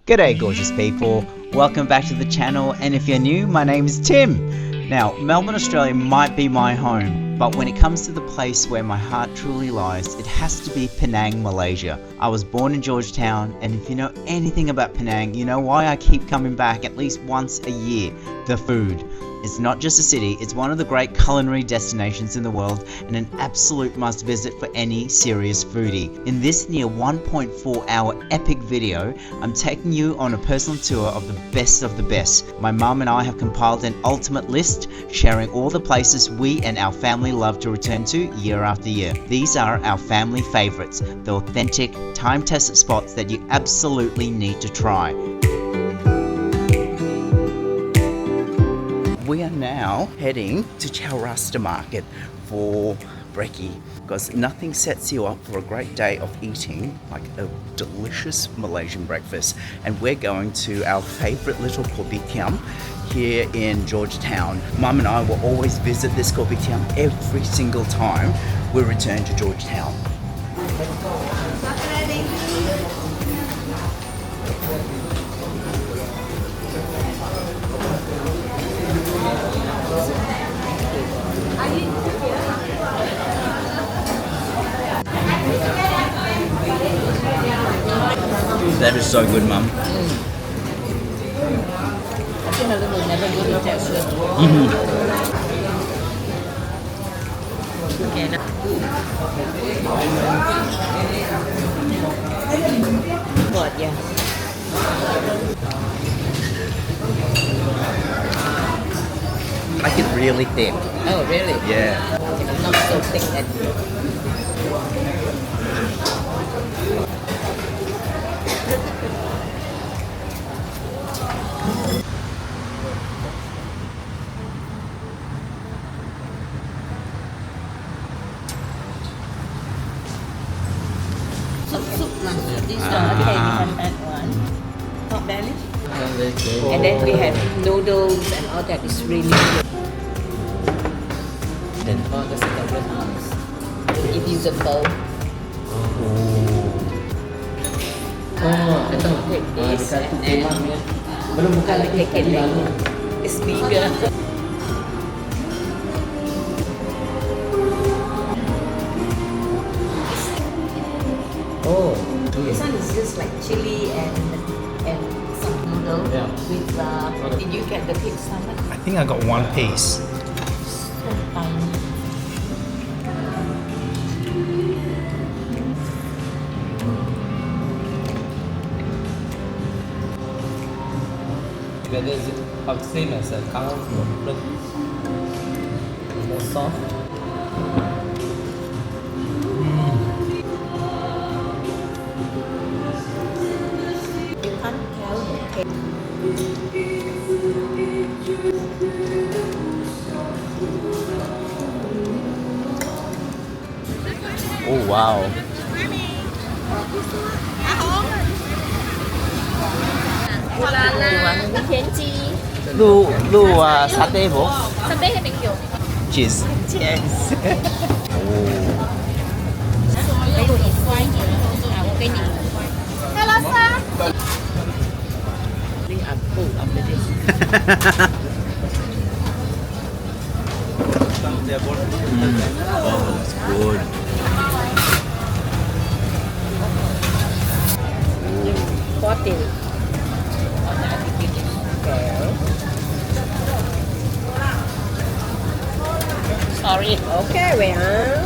G'day gorgeous people, welcome back to the channel, and if you're new, my name is Tim. Now, Melbourne, Australia might be my home, but when it comes to the place where my heart truly lies, it has to be Penang, Malaysia. I was born in Georgetown, and if you know anything about Penang, you know why I keep coming back at least once a year: the food. It's not just a city, it's one of the great culinary destinations in the world and an absolute must visit for any serious foodie. In this near 1.4 hour epic video, I'm taking you on a personal tour of the best. My mum and I have compiled an ultimate list, sharing all the places we and our family love to return to year after year. These are our family favourites, the authentic, time-tested spots that you absolutely need to try. We are now heading to Chowrasta market for brekkie, because nothing sets you up for a great day of eating like a delicious Malaysian breakfast. And we're going to our favourite little Kopitiam here in Georgetown. Mum and I will always visit this Kopitiam every single time we return to Georgetown. That is so good, Mum. I think a little never really texture. Okay, now. Good, yeah. Like it really thick. Oh, really? Yeah. Not so thick that. Soup lah. This okay, we can add one. Not belly. And then we have noodles and all that is really good. Then all the second house. It is a bowl. I don't take this and I take it later. It's bigger. This one is just like chili and some noodle with did you get the pig stomach? I think I got one piece. So tiny. Whether is it about the same as a cow or more soft? You can't tell the taste. Oh wow. Lu satay bo? Satay hay bình thường. Cheese. Yes. Cái đồ nhìn khoai gì? Một cái nhìn khoai. Hello sir. I'm full after this. Oh, it's good. Bottle. Sorry. Okay, we are.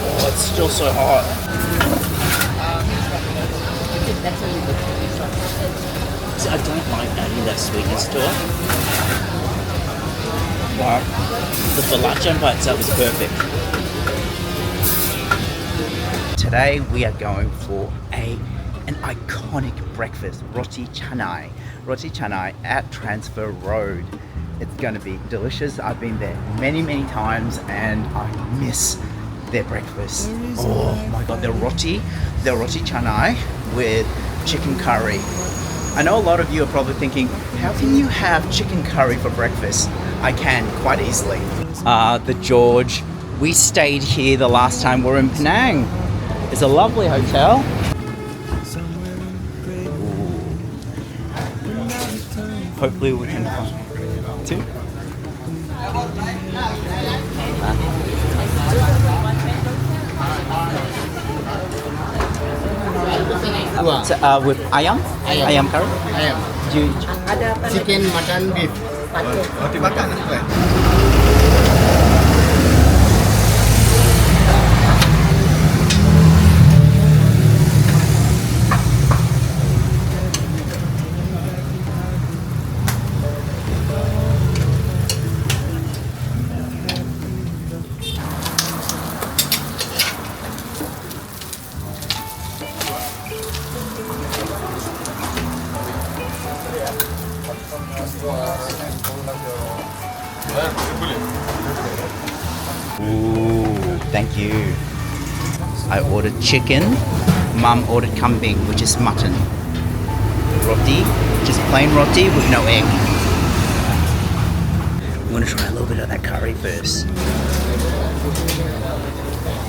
Oh, it's still so hot. See, I don't like adding that sweetness to it. But the belacan by itself is perfect. Today we are going for an iconic breakfast, Roti Canai. Roti Canai at Transfer Road. It's going to be delicious. I've been there many times and I miss their breakfast. Oh my god, their roti canai with chicken curry. I know a lot of you are probably thinking, how can you have chicken curry for breakfast? I can, quite easily. The George, we stayed here the last time we were in Penang. It's a lovely hotel. Hopefully we can find two. So, with ayam? Ayam curry? Ayam. Do you, Ada apa lagi? Chicken, mutton, beef. Roti bakar. Ooh, thank you. I ordered chicken. Mum ordered kambing, which is mutton. Roti, which is plain roti with no egg. I'm gonna try a little bit of that curry first.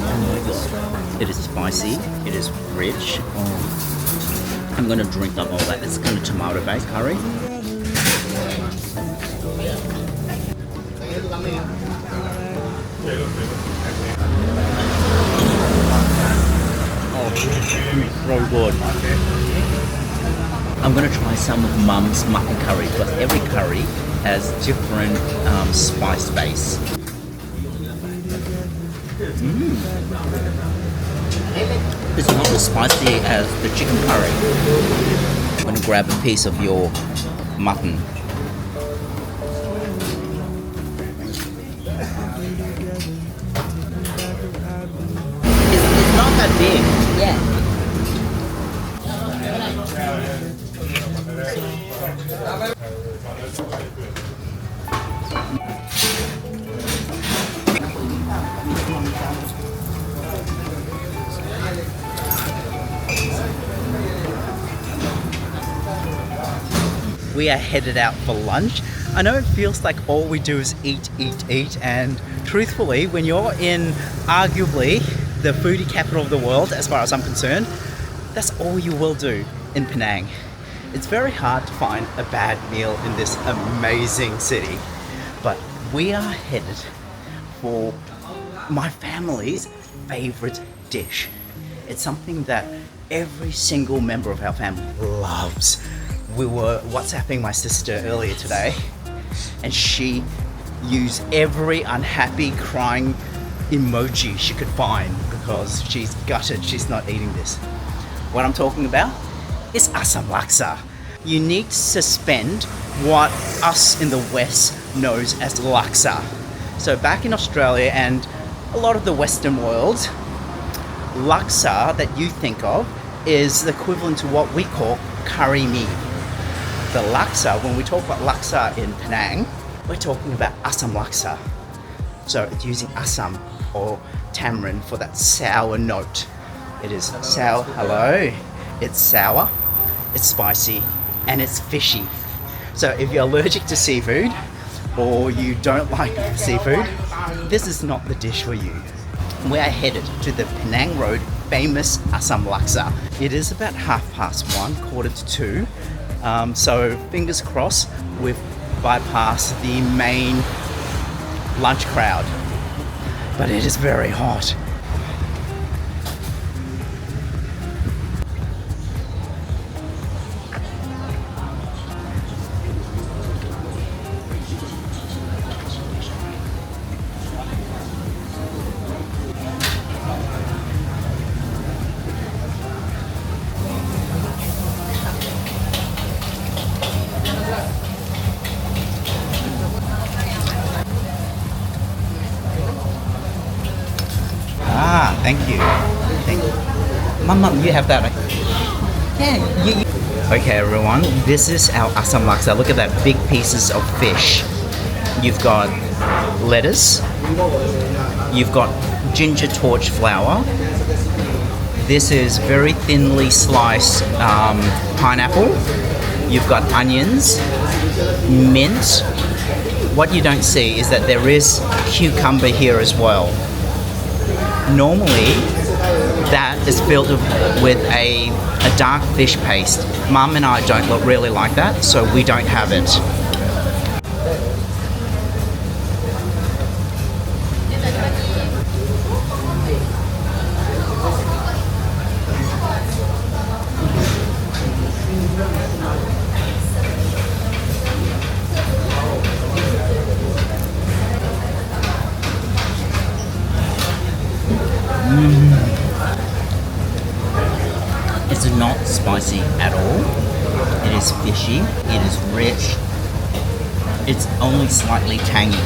Oh my god. It is spicy. It is rich. Oh. I'm gonna drink up all that. It's kind of tomato-based curry. So good. I'm gonna try some of Mum's mutton curry because every curry has different spice base. It's not as spicy as the chicken curry. I'm gonna grab a piece of your mutton. It's not that big. Yeah. We are headed out for lunch. I know it feels like all we do is eat, and truthfully, when you're in arguably the foodie capital of the world, as far as I'm concerned, that's all you will do in Penang. It's very hard to find a bad meal in this amazing city, but we are headed for my family's favorite dish. It's something that every single member of our family loves. We were WhatsApping my sister earlier today, and she used every unhappy crying emoji she could find because she's gutted she's not eating this. What I'm talking about is Assam Laksa. You need to suspend what us in the West knows as laksa. So back in Australia and a lot of the Western world, laksa that you think of is equivalent to what we call curry meat. The laksa, when we talk about laksa in Penang, we're talking about Assam Laksa. So it's using Assam or tamarind for that sour note. It is sour, hello. It's sour, it's spicy, and it's fishy. So if you're allergic to seafood or you don't like seafood, this is not the dish for you. We are headed to the Penang Road famous Assam Laksa. It is about 1:30, 1:45. So fingers crossed we've bypassed the main lunch crowd. But it is very hot. Thank you. Thank you. Mum, you have that, right? Yeah, you. Okay, everyone, this is our Assam Laksa. Look at that, big pieces of fish. You've got lettuce. You've got ginger torch flour. This is very thinly sliced pineapple. You've got onions, mint. What you don't see is that there is cucumber here as well. Normally, that is filled with a dark fish paste. Mum and I don't really like that, so we don't have it. It's not spicy at all. It is fishy. It is rich. It's only slightly tangy.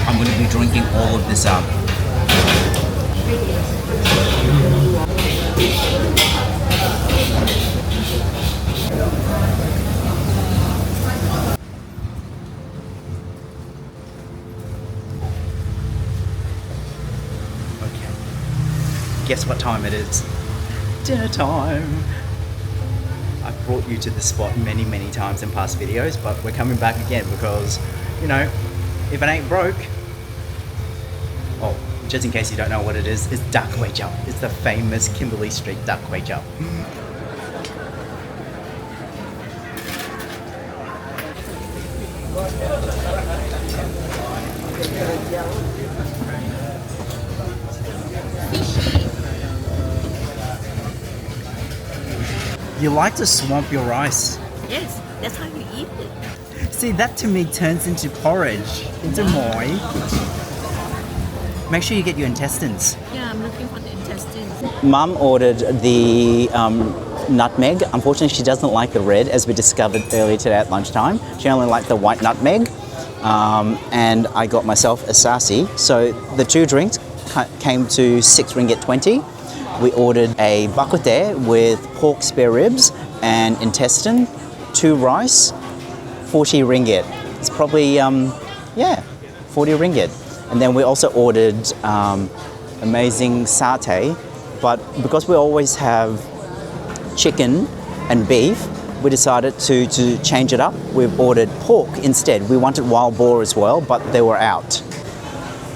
I'm going to be drinking all of this up. Okay. Guess what time it is? Dinner time! I've brought you to the spot many times in past videos, but we're coming back again because, you know, if it ain't broke... Oh, just in case you don't know what it is, it's duck kway chap. It's the famous Kimberley Street duck kway chap. You like to swamp your rice. Yes, that's how you eat it. See, that to me turns into porridge, into moi. Make sure you get your intestines. Yeah, I'm looking for the intestines. Mum ordered the nutmeg. Unfortunately, she doesn't like the red, as we discovered earlier today at lunchtime. She only liked the white nutmeg. And I got myself a sasi. So the two drinks came to 6 ringgit 20. We ordered a bak kut teh with pork spare ribs and intestine, 2 rice, 40 ringgit. It's probably, 40 ringgit. And then we also ordered amazing satay, but because we always have chicken and beef, we decided to change it up. We've ordered pork instead. We wanted wild boar as well, but they were out.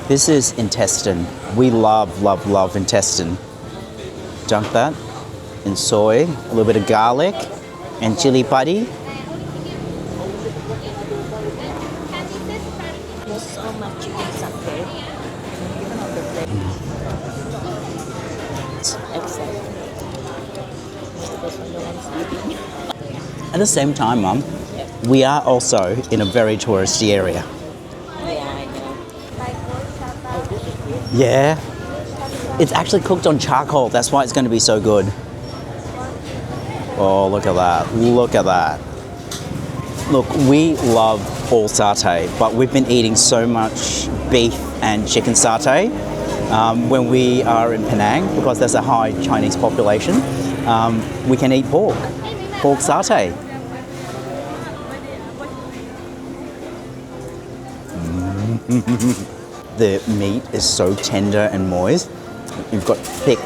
This is intestine. We love intestine. Dunk that in soy, a little bit of garlic and chili padi. There's so much chicken satay. Excellent. At the same time, Mum, we are also in a very touristy area. Yeah, I know. Yeah. It's actually cooked on charcoal. That's why it's going to be so good. Oh, look at that. Look at that. Look, we love all satay, but we've been eating so much beef and chicken satay when we are in Penang, because there's a high Chinese population. We can eat pork satay. The meat is so tender and moist. You've got thick,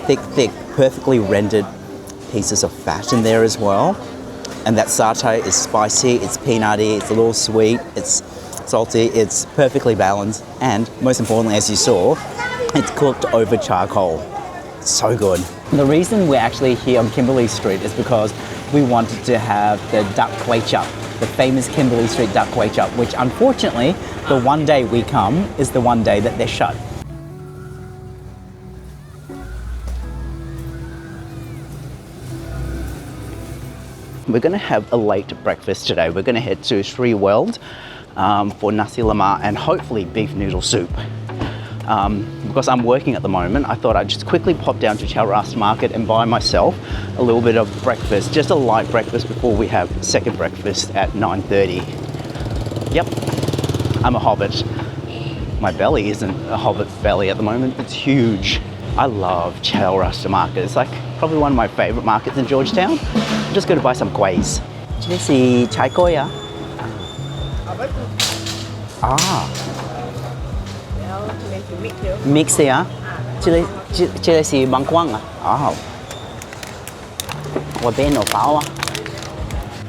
perfectly rendered pieces of fat in there as well. And that satay is spicy, it's peanutty, it's a little sweet, it's salty, it's perfectly balanced. And most importantly, as you saw, it's cooked over charcoal. So good. The reason we're actually here on Kimberley Street is because we wanted to have the duck kway chap, the famous Kimberley Street duck kway chap, which unfortunately, the one day we come is the one day that they're shut. We're going to have a late breakfast today. We're going to head to Sri Weld for Nasi Lemak and hopefully beef noodle soup. Because I'm working at the moment, I thought I'd just quickly pop down to Chowrasta Market and buy myself a little bit of breakfast, just a light breakfast before we have second breakfast at 9:30. Yep, I'm a hobbit. My belly isn't a hobbit belly at the moment, it's huge. I love Chowrasta Market. It's like probably one of my favourite markets in Georgetown. I'm just going to buy some quays. This is chai koya. Mix ya. Chile si bangkwang.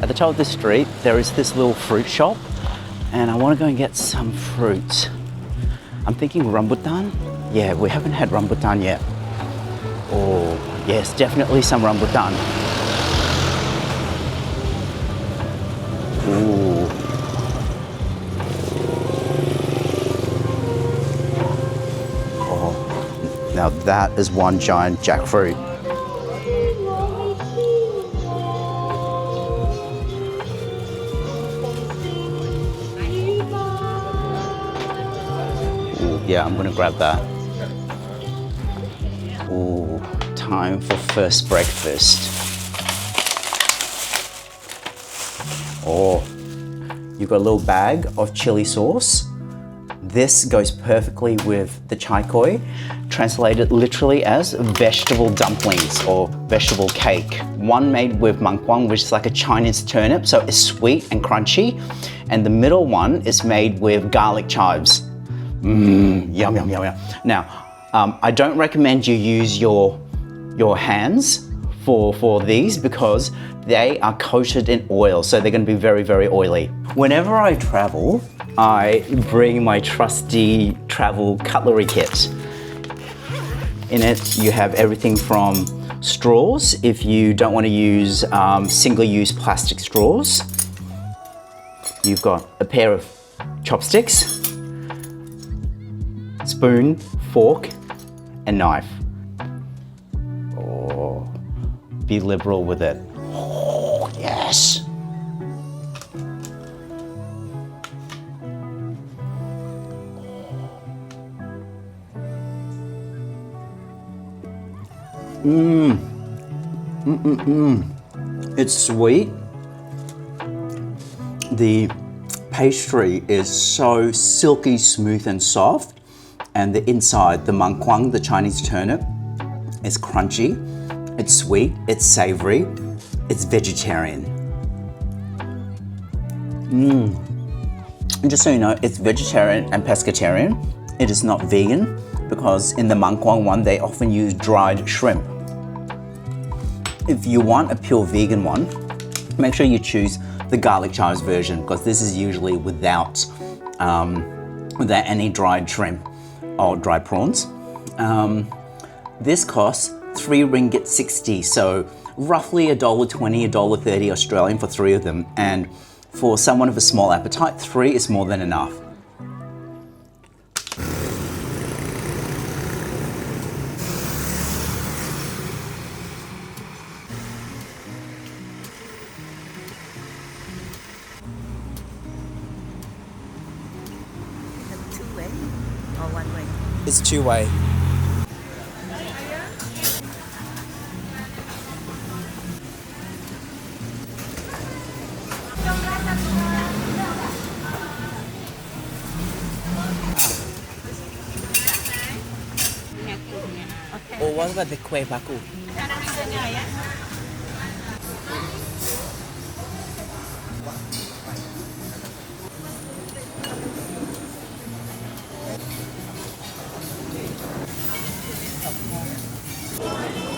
At the top of the street, there is this little fruit shop, and I want to go and get some fruit. I'm thinking rambutan. Yeah, we haven't had rambutan yet. Oh, yes, definitely some rambutan. Ooh. Oh, now that is one giant jackfruit. Ooh, yeah, I'm gonna grab that. Ooh, time for first breakfast. Oh, you've got a little bag of chili sauce. This goes perfectly with the chai koi, translated literally as vegetable dumplings or vegetable cake. One made with mangkwang, which is like a Chinese turnip, so it's sweet and crunchy. And the middle one is made with garlic chives. Yum, yum, yum, yum. Now, I don't recommend you use your hands for these because they are coated in oil, so they're going to be very, very oily. Whenever I travel, I bring my trusty travel cutlery kit. In it, you have everything from straws, if you don't want to use single-use plastic straws. You've got a pair of chopsticks, spoon, fork, and knife. Oh, be liberal with it. Oh, yes. It's sweet. The pastry is so silky smooth and soft, and the inside, the mangkwang, the Chinese turnip, is crunchy, it's sweet, it's savory, it's vegetarian. And just so you know, it's vegetarian and pescatarian. It is not vegan because in the mangkwang one, they often use dried shrimp. If you want a pure vegan one, make sure you choose the garlic chives version because this is usually without any dried shrimp or dried prawns. This costs 3 ringgit 60, so roughly $1.20, $1.30 Australian for 3 of them. And for someone of a small appetite, 3 is more than enough. Two-way or one-way? It's two-way. Oh, what about the kueh baku?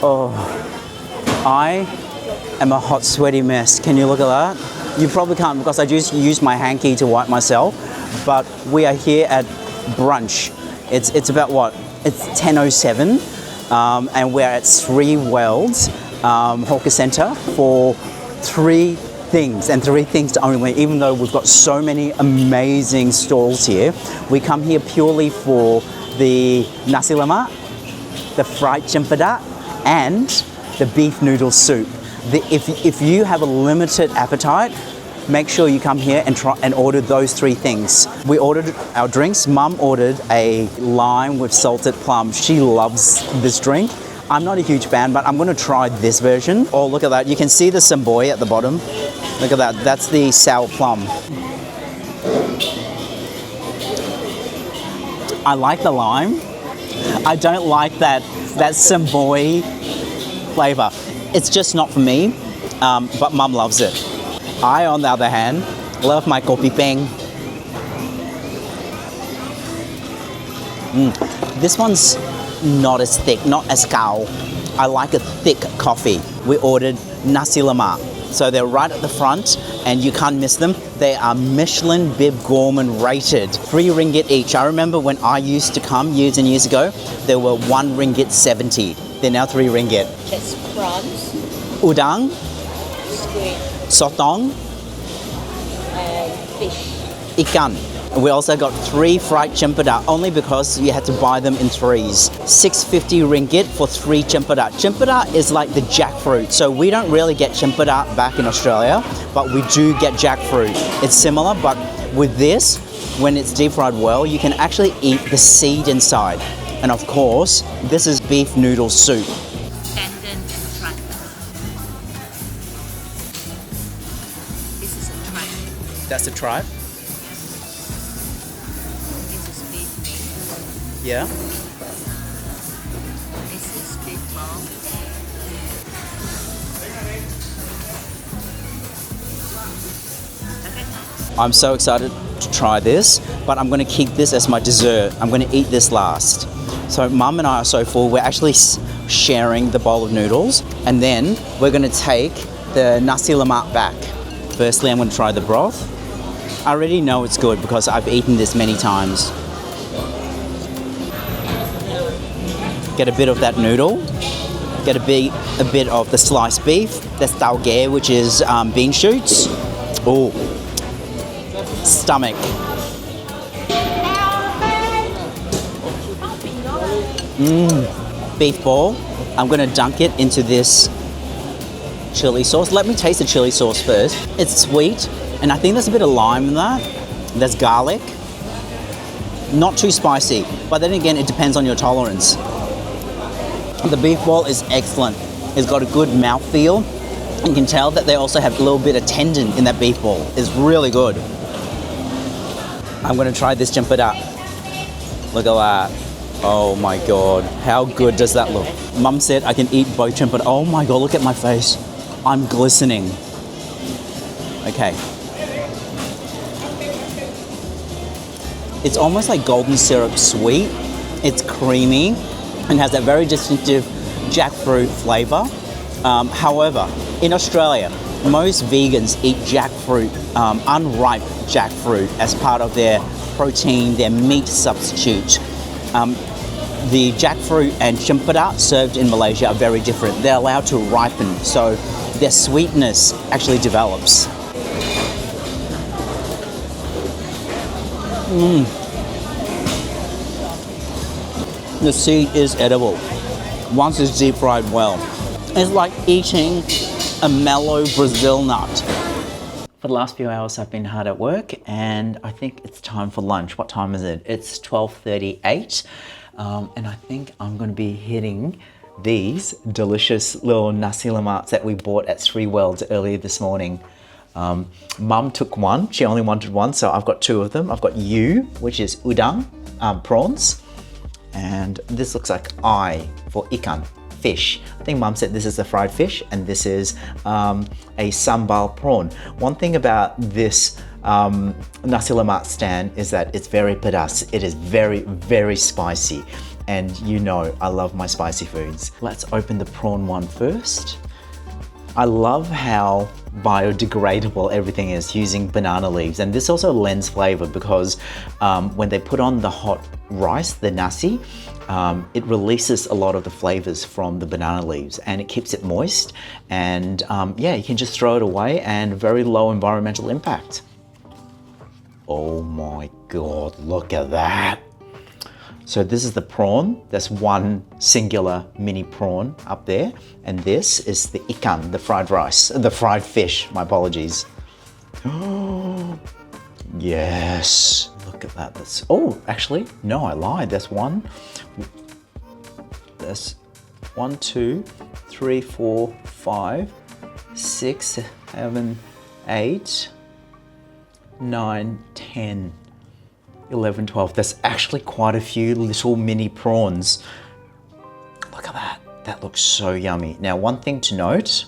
Oh, I am a hot, sweaty mess. Can you look at that? You probably can't because I just used my hanky to wipe myself, but we are here at brunch. It's about what? It's 10:07, and we're at 3 Welds hawker centre for 3 things, and 3 things only, even though we've got so many amazing stalls here. We come here purely for the Nasi Lemak, the fried cempedak, and the beef noodle soup. If you have a limited appetite, make sure you come here and try and order those 3 things. We ordered our drinks. Mum ordered a lime with salted plum. She loves this drink. I'm not a huge fan, but I'm going to try this version. Oh, look at that. You can see the samboy at the bottom. Look at that. That's the sour plum. I like the lime. I don't like that samboy flavour. It's just not for me, but Mum loves it. I, on the other hand, love my kopi peng. This one's not as thick, not as gao. I like a thick coffee. We ordered Nasi Lemak. So they're right at the front and you can't miss them. They are Michelin Bib Gourmand rated. 3 ringgit each. I remember when I used to come years and years ago, they were 1 ringgit 70. They're now 3 ringgit. That's prawns, Udang, squid, sotong, and fish. ikan. We also got 3 fried chempedak, only because you had to buy them in 3s. 650 ringgit for 3 chempedak. Chempedak is like the jackfruit. So we don't really get chempedak back in Australia, but we do get jackfruit. It's similar, but with this, when it's deep fried well, you can actually eat the seed inside. And of course, this is beef noodle soup. Tendon and tripe. This is a tripe. That's the tripe? This is beef meat. Yeah. This is beef ball. I'm so excited to try this, but I'm going to keep this as my dessert. I'm going to eat this last. So Mum and I are so full, we're actually sharing the bowl of noodles, and then we're going to take the Nasi Lemak back. Firstly, I'm going to try the broth. I already know it's good because I've eaten this many times. Get a bit of that noodle. Get a bit of the sliced beef. That's tau ge, which is bean shoots. Oh, stomach. Beef ball. I'm gonna dunk it into this chili sauce. Let me taste the chili sauce first. It's sweet, and I think there's a bit of lime in that. There's garlic. Not too spicy, but then again, it depends on your tolerance. The beef ball is excellent. It's got a good mouthfeel. You can tell that they also have a little bit of tendon in that beef ball. It's really good. I'm gonna try this chempedak. Look at that. Oh my God, how good does that look? Mum said I can eat both chempedak. Oh my God, look at my face. I'm glistening. Okay. It's almost like golden syrup sweet. It's creamy and has that very distinctive jackfruit flavor. However, in Australia, most vegans eat jackfruit, unripe jackfruit, as part of their protein, their meat substitute. The jackfruit and chempedak served in Malaysia are very different. They're allowed to ripen, so their sweetness actually develops. The seed is edible once it's deep fried well. It's like eating a mellow Brazil nut. For the last few hours I've been hard at work, and I think it's time for lunch. What time is it? It's 12:38, and I think I'm going to be hitting these delicious little nasi lemaks that we bought at Weld earlier this morning. Mum took one. She only wanted one, so I've got 2 of them. I've got which is udang, prawns, and this looks like for ikan, fish. I think Mum said this is a fried fish, and this is a sambal prawn. One thing about this nasi lemak stand is that it's very pedas. It is very, very spicy, and you know I love my spicy foods. Let's open the prawn one first. I love how biodegradable everything is, using banana leaves, and this also lends flavor because when they put on the hot rice, the nasi, it releases a lot of the flavors from the banana leaves, and it keeps it moist, and yeah, you can just throw it away, and very low environmental impact. Oh my God, look at that. So this is the prawn. There's one singular mini prawn up there. And this is the ikan, the fried rice, the fried fish, my apologies. Oh, yes. Look at that. That's, oh, actually, no, I lied. There's 1, 2, 3, 4, 5, 6, 7, 8, 9, 10. 11, 12. There's actually quite a few little mini prawns. Look at that. That looks so yummy. Now, one thing to note,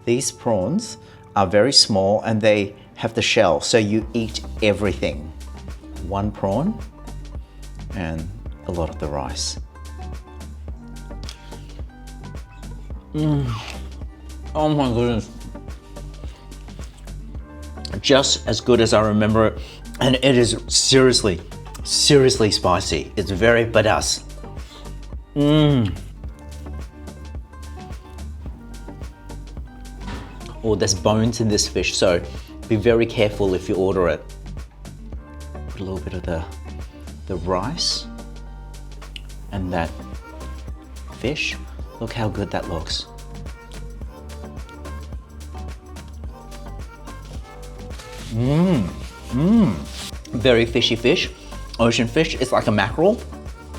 these prawns are very small and they have the shell, so you eat everything. 1 prawn and a lot of the rice. Oh my goodness. Just as good as I remember it. And it is seriously, seriously spicy. It's very pedas. or there's bones in this fish, so be very careful if you order it. Put a little bit of the rice and that fish. Look how good that looks. Very fishy fish. Ocean fish. It's like a mackerel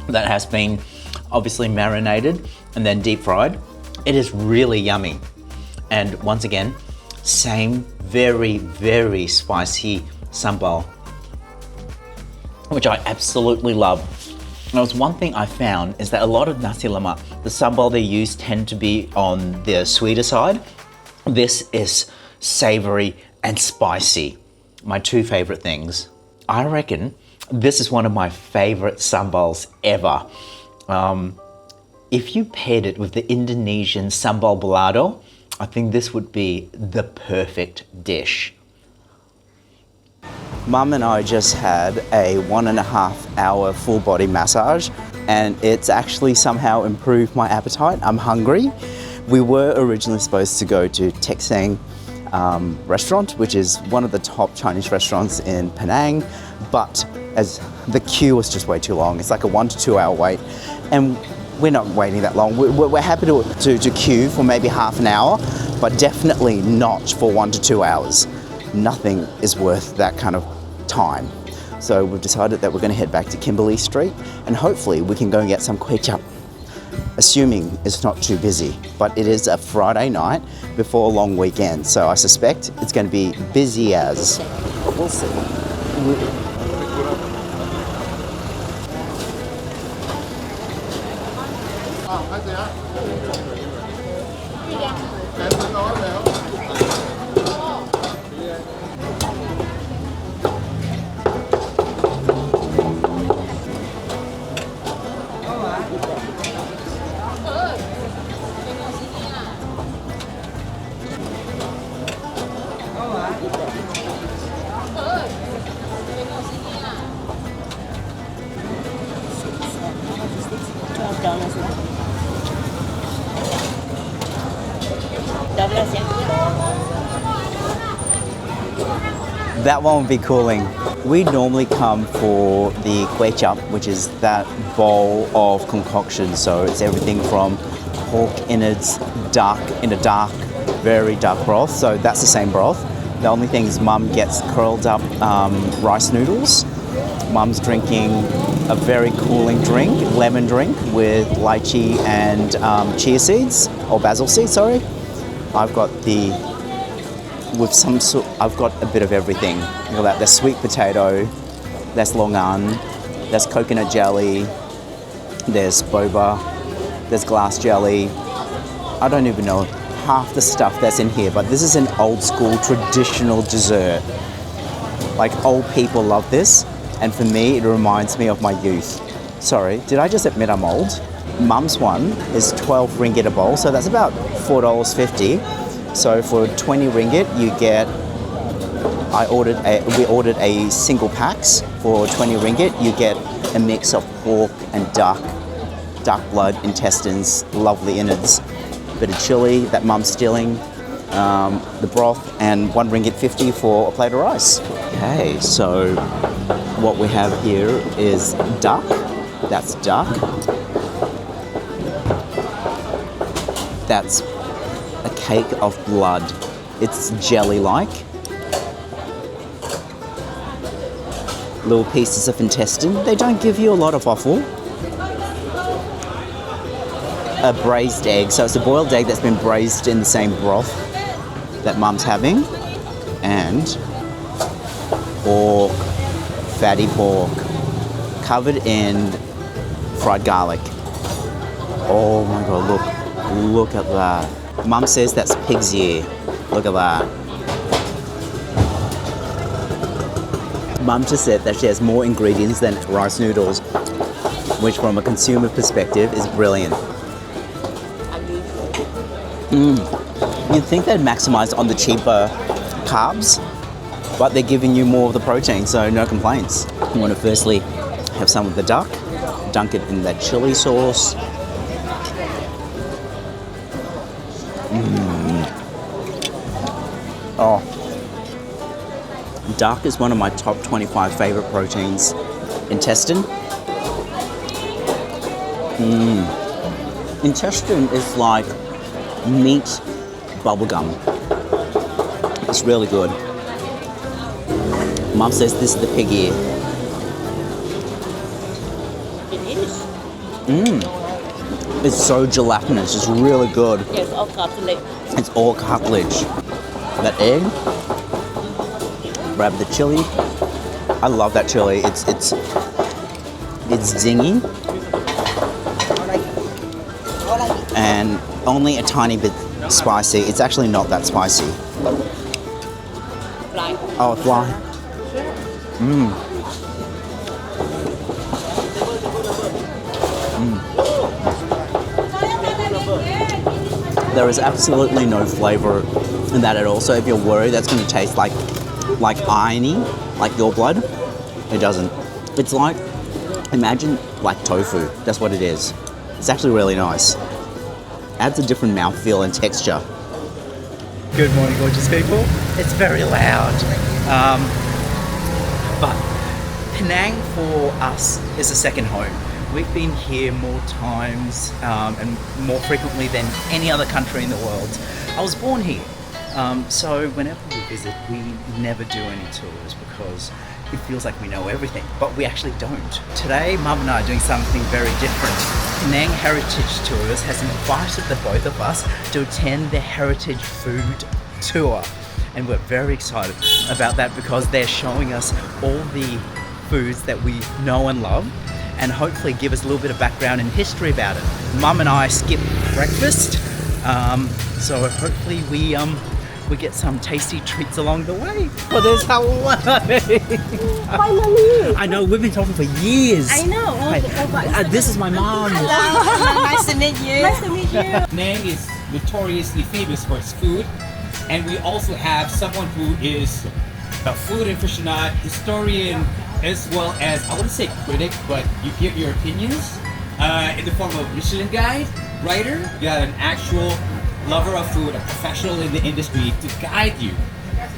that has been obviously marinated and then deep fried. It is really yummy. And once again, same very, very spicy sambal, which I absolutely love. Now, it's one thing I found is that a lot of nasi lemak, the sambal they use tend to be on the sweeter side. This is savory and spicy. My two favorite things. I reckon this is one of my favorite sambals ever. If you paired it with the Indonesian sambal balado, I think this would be the perfect dish. Mum and I just had a 1.5 hour full body massage, and it's actually somehow improved my appetite. I'm hungry. We were originally supposed to go to Tek Seng restaurant, which is one of the top Chinese restaurants in Penang, but as the queue was just way too long. It's like a 1 to 2 hour wait, and we're not waiting that long. We're happy to queue for maybe half an hour, but definitely not for 1 to 2 hours. Nothing is worth that kind of time. So we've decided that we're going to head back to Kimberley Street, and hopefully we can go and get some kway chap, assuming it's not too busy. But it is a Friday night before a long weekend, so I suspect it's going to be busy as. But we'll see. That one would be cooling. We normally come for the kway chap, which is that bowl of concoction. So it's everything from pork innards, duck in a dark, very dark broth. So that's the same broth. The only thing is Mum gets curled up rice noodles. Mum's drinking a very cooling drink, lemon drink with lychee and chia seeds, or basil seeds, sorry. I've got I've got a bit of everything. Look at that, there's sweet potato, there's longan, there's coconut jelly, there's boba, there's glass jelly. I don't even know half the stuff that's in here, but this is an old school traditional dessert. Like, old people love this, and for me, it reminds me of my youth. Sorry, did I just admit I'm old? Mum's one is 12 ringgit a bowl, so that's about $4.50. So for 20 ringgit, you get, we ordered a single packs. For 20 ringgit, you get a mix of pork and duck blood, intestines, lovely innards, bit of chili that Mum's stealing, the broth, and 1 ringgit 50 for a plate of rice. Okay, so what we have here is duck. That's duck. That's a cake of blood. It's jelly-like. Little pieces of intestine. They don't give you a lot of offal. A braised egg. So it's a boiled egg that's been braised in the same broth that Mum's having. And pork, fatty pork, covered in fried garlic. Oh my God, look at that. Mum says that's pig's ear. Look at that. Mum just said that she has more ingredients than rice noodles, which from a consumer perspective is brilliant. You'd think they'd maximize on the cheaper carbs, but they're giving you more of the protein, so no complaints. I'm going to firstly have some of the duck, dunk it in that chili sauce. Oh. Duck is one of my top 25 favourite proteins. Intestine. Intestine is like meat bubblegum. It's really good. Mum says this is the pig ear. It is. It's so gelatinous. It's really good. Yes, all cartilage. It's all cartilage. That egg. Grab the chili. I love that chili. It's zingy. And only a tiny bit spicy. It's actually not that spicy. Fly. Oh, a fly. There is absolutely no flavour in that at all. So if you're worried that's going to taste like irony, like your blood, it doesn't. It's like, imagine like tofu. That's what it is. It's actually really nice. Adds a different mouthfeel and texture. Good morning, gorgeous people. It's very loud. But Penang for us is a second home. We've been here more times and more frequently than any other country in the world. I was born here. So whenever we visit, we never do any tours because it feels like we know everything, but we actually don't. Today, Mum and I are doing something very different. Penang Heritage Tours has invited the both of us to attend their heritage food tour. And we're very excited about that because they're showing us all the foods that we know and love and hopefully give us a little bit of background and history about it. Mum and I skip breakfast, so hopefully we get some tasty treats along the way. For this Hawaii. Finally. I know, we've been talking for years. I know. This is my mom. Hello. Nice to meet you. Nice to meet you. Penang is notoriously famous for its food, and we also have someone who is a food aficionado, historian, as well as, I wouldn't say critic, but you give your opinions in the form of Michelin guide, writer. You got an actual lover of food, a professional in the industry to guide you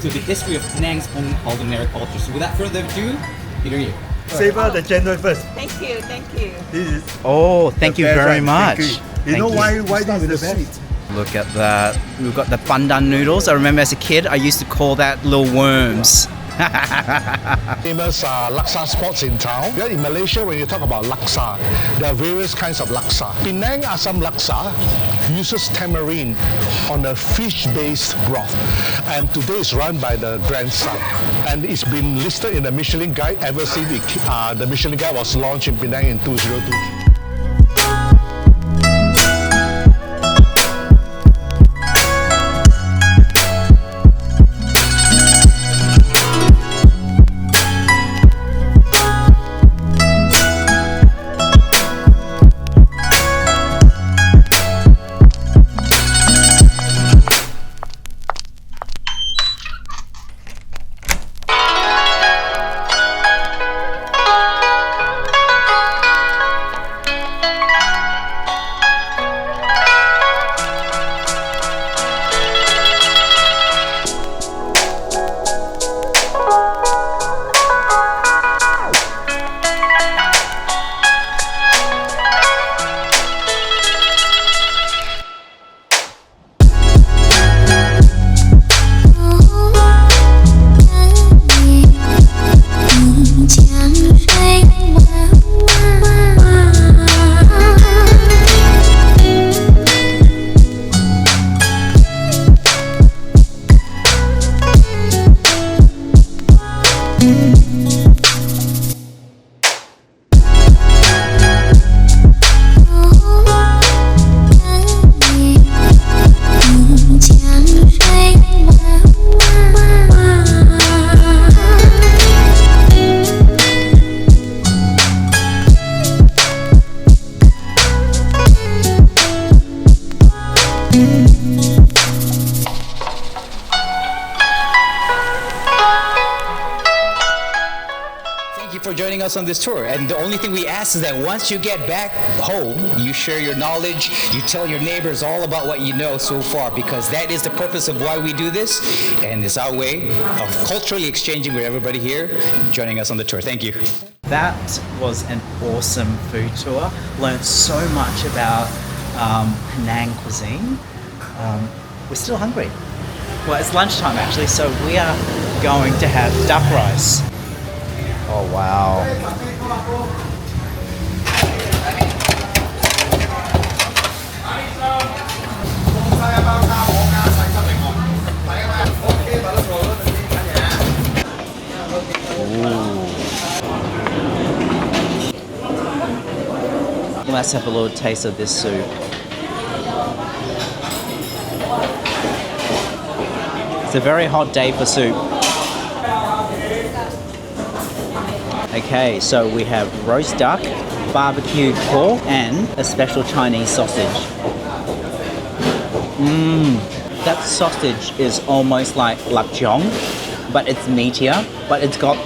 to the history of Penang's own culinary culture. So without further ado, here you. Savor the chendol first. Thank you. Thank you. This is Oh, thank you the best very one. much. Thank you. You know why this is the best? Look at that. We've got the pandan noodles. I remember as a kid, I used to call that little worms. Famous laksa spots in town. Yeah, in Malaysia, when you talk about laksa, there are various kinds of laksa. Penang Assam Laksa uses tamarind on a fish-based broth, and today is run by the grandson. And it's been listed in the Michelin Guide ever since the Michelin Guide was launched in Penang in 2002. for joining us on this tour. And the only thing we ask is that once you get back home, you share your knowledge, you tell your neighbors all about what you know so far, because that is the purpose of why we do this, and it's our way of culturally exchanging with everybody here joining us on the tour. Thank you. That was an awesome food tour. Learned so much about Penang cuisine. We're still hungry. Well, it's lunchtime actually, so we are going to have duck rice. Oh wow. Let's have a little taste of this soup. It's a very hot day for soup. Okay, so we have roast duck, barbecued pork, and a special Chinese sausage. That sausage is almost like lapjong, but it's meatier, but it's got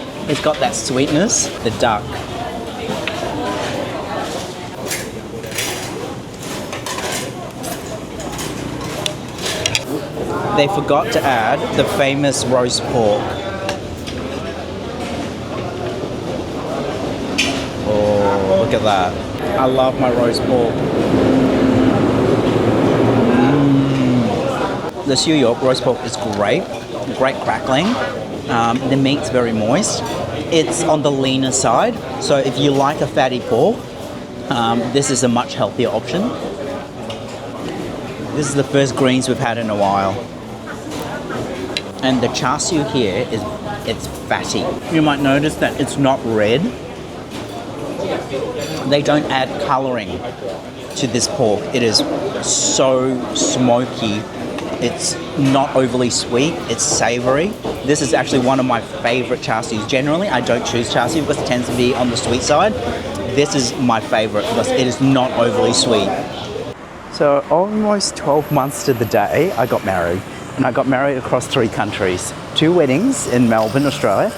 that sweetness. The duck. They forgot to add the famous roast pork. Oh, look at that. I love my roast pork. The New York roast pork is great crackling. The meat's very moist. It's on the leaner side, so if you like a fatty pork, this is a much healthier option. This is the first greens we've had in a while. And the char siu here it's fatty. You might notice that it's not red. They don't add colouring to this pork. It is so smoky. It's not overly sweet. It's savoury. This is actually one of my favourite char sius. Generally, I don't choose char siu because it tends to be on the sweet side. This is my favourite because it is not overly sweet. So almost 12 months to the day, I got married. And I got married across 3 countries. 2 weddings in Melbourne, Australia,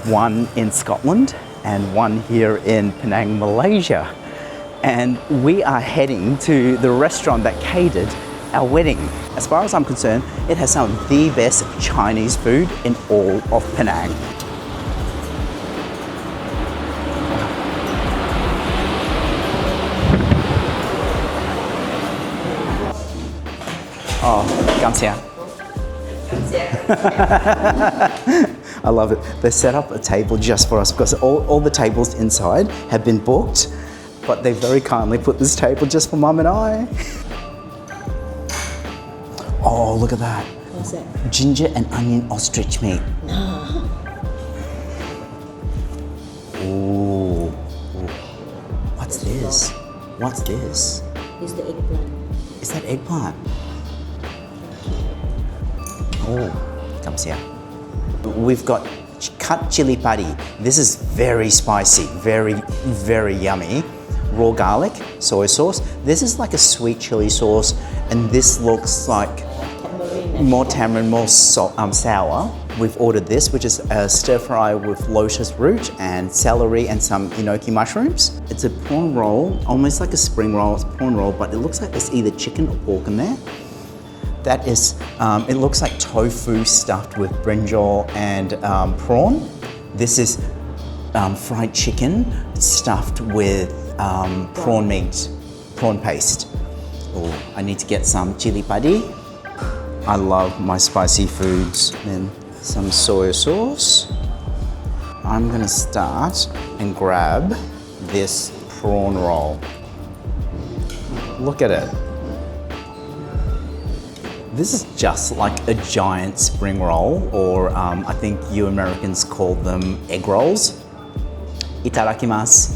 1 in Scotland, and 1 here in Penang, Malaysia. And we are heading to the restaurant that catered our wedding. As far as I'm concerned, it has some of the best Chinese food in all of Penang. Oh, gamsia. I love it. They set up a table just for us because all the tables inside have been booked, but they very kindly put this table just for Mum and I. Oh, look at that. What's that? Ginger and onion ostrich meat. Ooh. What's this? What's this? It's the eggplant. Is that eggplant? Oh, comes here. We've got cut chili padi. This is very spicy, very, very yummy. Raw garlic, soy sauce. This is like a sweet chili sauce, and this looks like more tamarind, more sour. We've ordered this, which is a stir fry with lotus root and celery and some enoki mushrooms. It's a prawn roll, almost like a spring roll. It's a prawn roll, but it looks like there's either chicken or pork in there. That is, it looks like tofu stuffed with brinjal and prawn. This is fried chicken stuffed with prawn meat, prawn paste. Oh, I need to get some chili padi. I love my spicy foods. Then some soy sauce. I'm gonna start and grab this prawn roll. Look at it. This is just like a giant spring roll, or I think you Americans call them egg rolls. Itadakimasu.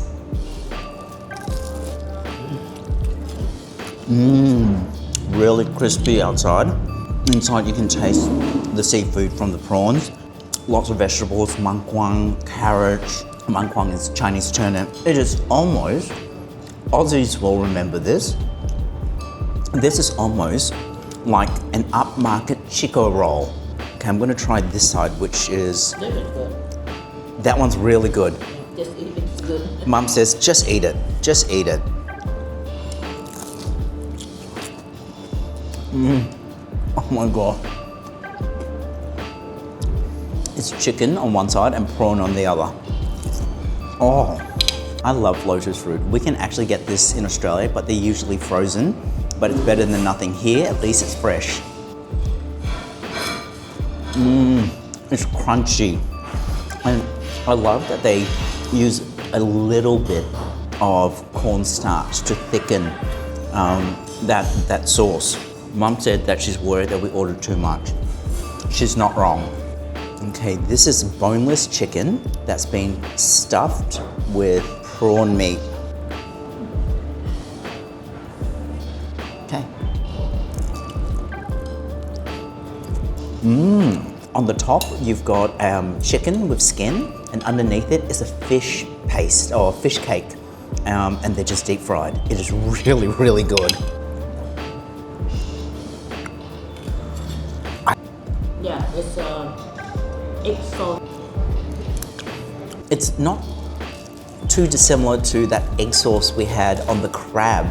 Really crispy outside. Inside you can taste the seafood from the prawns. Lots of vegetables, mangkwang, carrot. Mangkwang is Chinese turnip. It is almost, Aussies will remember this. This is almost like an upmarket Chico roll. Okay, I'm gonna try this side, which is, that one's really good. Just eat good. Mum says, just eat it. Just eat it. Oh my God. It's chicken on one side and prawn on the other. Oh, I love lotus root. We can actually get this in Australia, but they're usually frozen. But it's better than nothing. Here, at least it's fresh. It's crunchy. And I love that they use a little bit of cornstarch to thicken that sauce. Mum said that she's worried that we ordered too much. She's not wrong. Okay, this is boneless chicken that's been stuffed with prawn meat. Okay. On the top, you've got chicken with skin, and underneath it is a fish paste or fish cake, and they're just deep fried. It is really, really good. Yeah, it's egg sauce. It's not too dissimilar to that egg sauce we had on the crab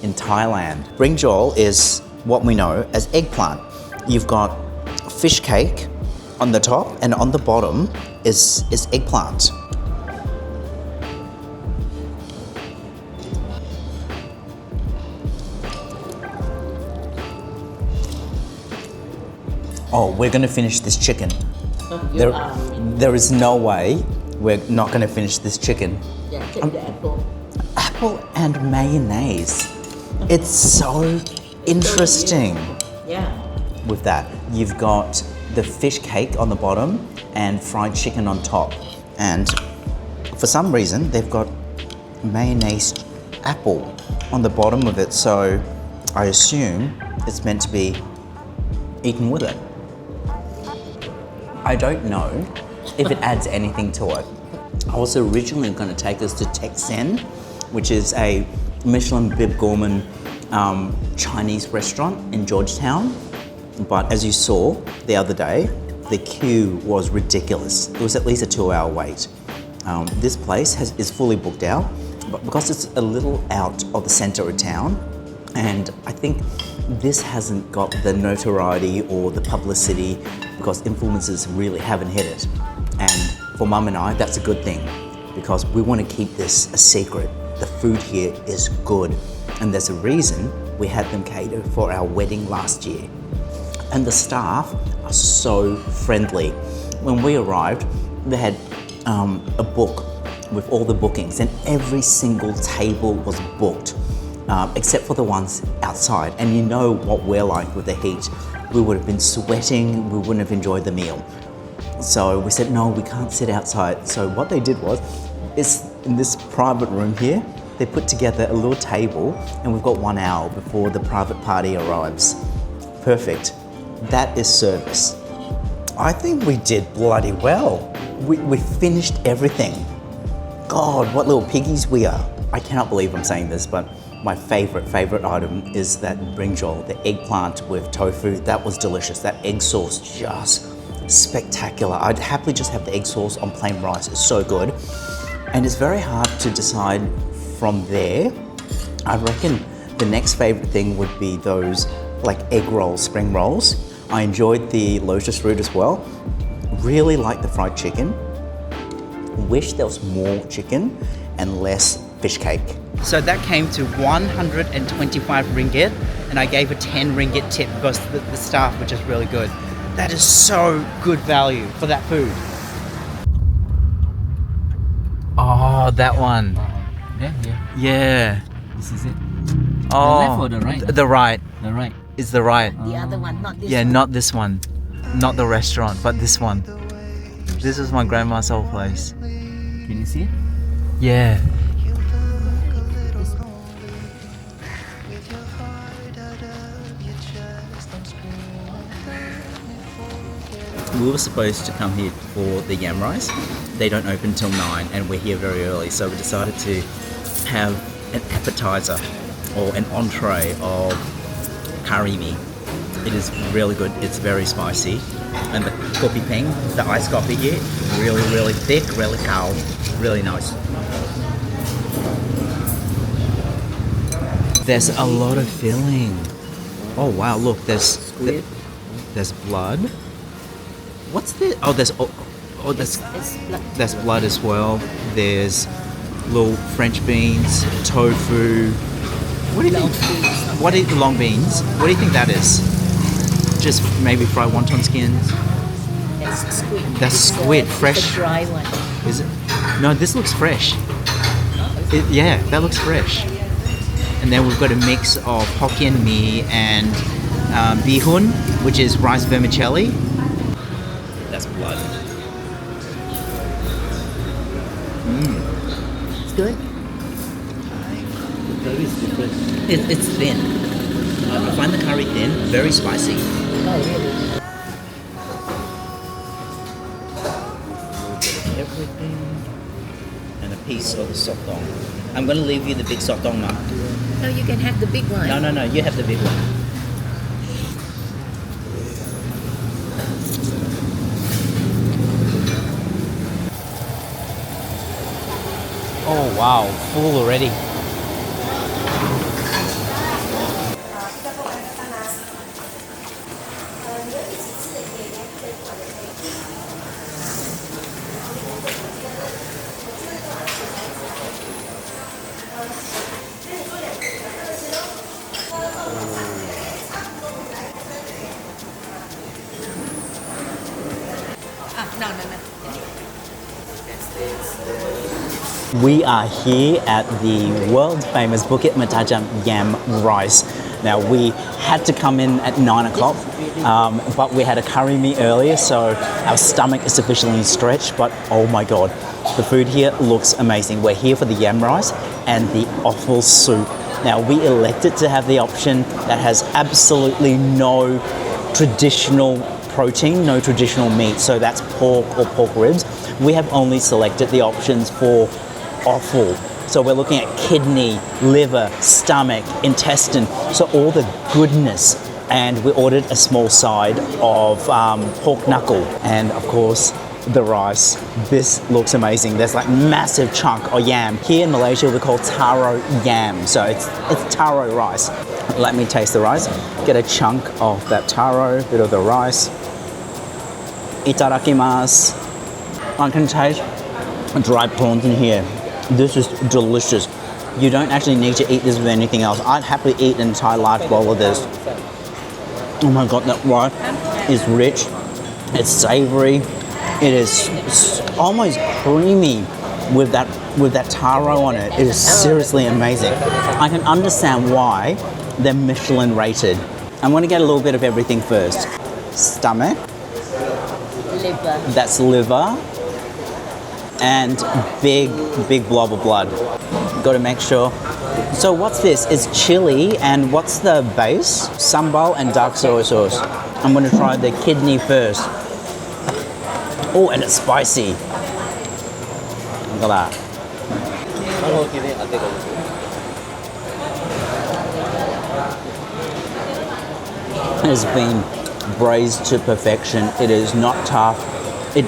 in Thailand. Brinjal is what we know as eggplant. You've got fish cake on the top, and on the bottom is eggplant. Oh, we're gonna finish this chicken. There is no way we're not gonna finish this chicken. Yeah, take the apple. Apple and mayonnaise. It's so interesting. Yeah. With that, you've got the fish cake on the bottom and fried chicken on top. And for some reason, they've got mayonnaise apple on the bottom of it. So I assume it's meant to be eaten with it. I don't know if it adds anything to it. I was originally going to take us to Tek Sen, which is a Michelin Bib Gourmand Chinese restaurant in Georgetown. But as you saw the other day, the queue was ridiculous. It was at least a 2-hour wait. This place is fully booked out, but because it's a little out of the center of town, and I think this hasn't got the notoriety or the publicity because influencers really haven't hit it. And for Mum and I, that's a good thing because we want to keep this a secret. The food here is good, and there's a reason we had them cater for our wedding last year. And the staff are so friendly. When we arrived, they had a book with all the bookings, and every single table was booked, except for the ones outside. And you know what we're like with the heat. We would have been sweating, we wouldn't have enjoyed the meal. So we said, no, we can't sit outside. So what they did was, in this private room here, they put together a little table, and we've got 1 hour before the private party arrives. Perfect. That is service. I think we did bloody well. We finished everything. God, what little piggies we are. I cannot believe I'm saying this, but my favorite item is that brinjal, the eggplant with tofu. That was delicious. That egg sauce, just spectacular. I'd happily just have the egg sauce on plain rice. It's so good. And it's very hard to decide from there. I reckon the next favorite thing would be those like egg rolls, spring rolls. I enjoyed the lotus root as well. Really like the fried chicken. Wish there was more chicken and less fish cake. So that came to 125 ringgit, and I gave a 10 ringgit tip because the staff were just really good. That is so good value for that food. Oh, that one. Yeah. This is it. Oh, The left or the right? The right. The right. It's the right. The other one, not this Yeah, one. not this one. Not the restaurant, but this one. This is my grandma's old place. Can you see it? Yeah. We were supposed to come here for the yam rice. They don't open till 9 and we're here very early, so we decided to have an appetizer or an entree of curry mee. It is really good. It's very spicy. And the kopi peng, the iced coffee here, really thick, really cold, really nice. There's a lot of filling. Oh wow! Look, there's blood. What's this? Oh, there's blood as well. There's little French beans, tofu. What do you think? What are the long beans? What do you think that is? Just maybe fried wonton skins. That's squid. That's squid, fresh. It's a dry one. Is it? No, this looks fresh. Yeah, that looks fresh. And then we've got a mix of Hokkien mee and bihun, which is rice vermicelli. That's blood. It's good. The curry is different. It's thin. I find the curry thin, very spicy. Oh, really? Everything. And a piece of the sotong. I'm going to leave you the big sotong, Mark. No, you can have the big one. No, you have the big one. Oh wow, full already. We are here at the world famous Bukit Mertajam yam rice. Now we had to come in at 9 o'clock, but we had a curry meat earlier, so our stomach is sufficiently stretched, but oh my god, the food here looks amazing. We're here for the yam rice and the offal soup. Now we elected to have the option that has absolutely no traditional protein, no traditional meat, so that's pork or pork ribs. We have only selected the options for offal. So we're looking at kidney, liver, stomach, intestine, so all the goodness. And we ordered a small side of pork knuckle and of course the rice. This looks amazing. There's like massive chunk of yam. Here in Malaysia we call taro yam, so it's taro rice. Let me taste the rice. Get a chunk of that taro, bit of the rice. Itadakimasu. I can taste dried prawns in here. This is delicious. You don't actually need to eat this with anything else. I'd happily eat an entire large bowl of this. Oh my god, that rice is rich. It's savory. It is almost creamy with that taro on it. It is seriously amazing. I can understand why they're Michelin rated. I'm going to get a little bit of everything first. Stomach. Liver. That's liver. And big blob of blood. Got to make sure. So what's this? It's chili and what's the base? Sambal and dark soy sauce. I'm going to try the kidney first. Oh, and it's spicy. Look at that. It has been braised to perfection. It is not tough. It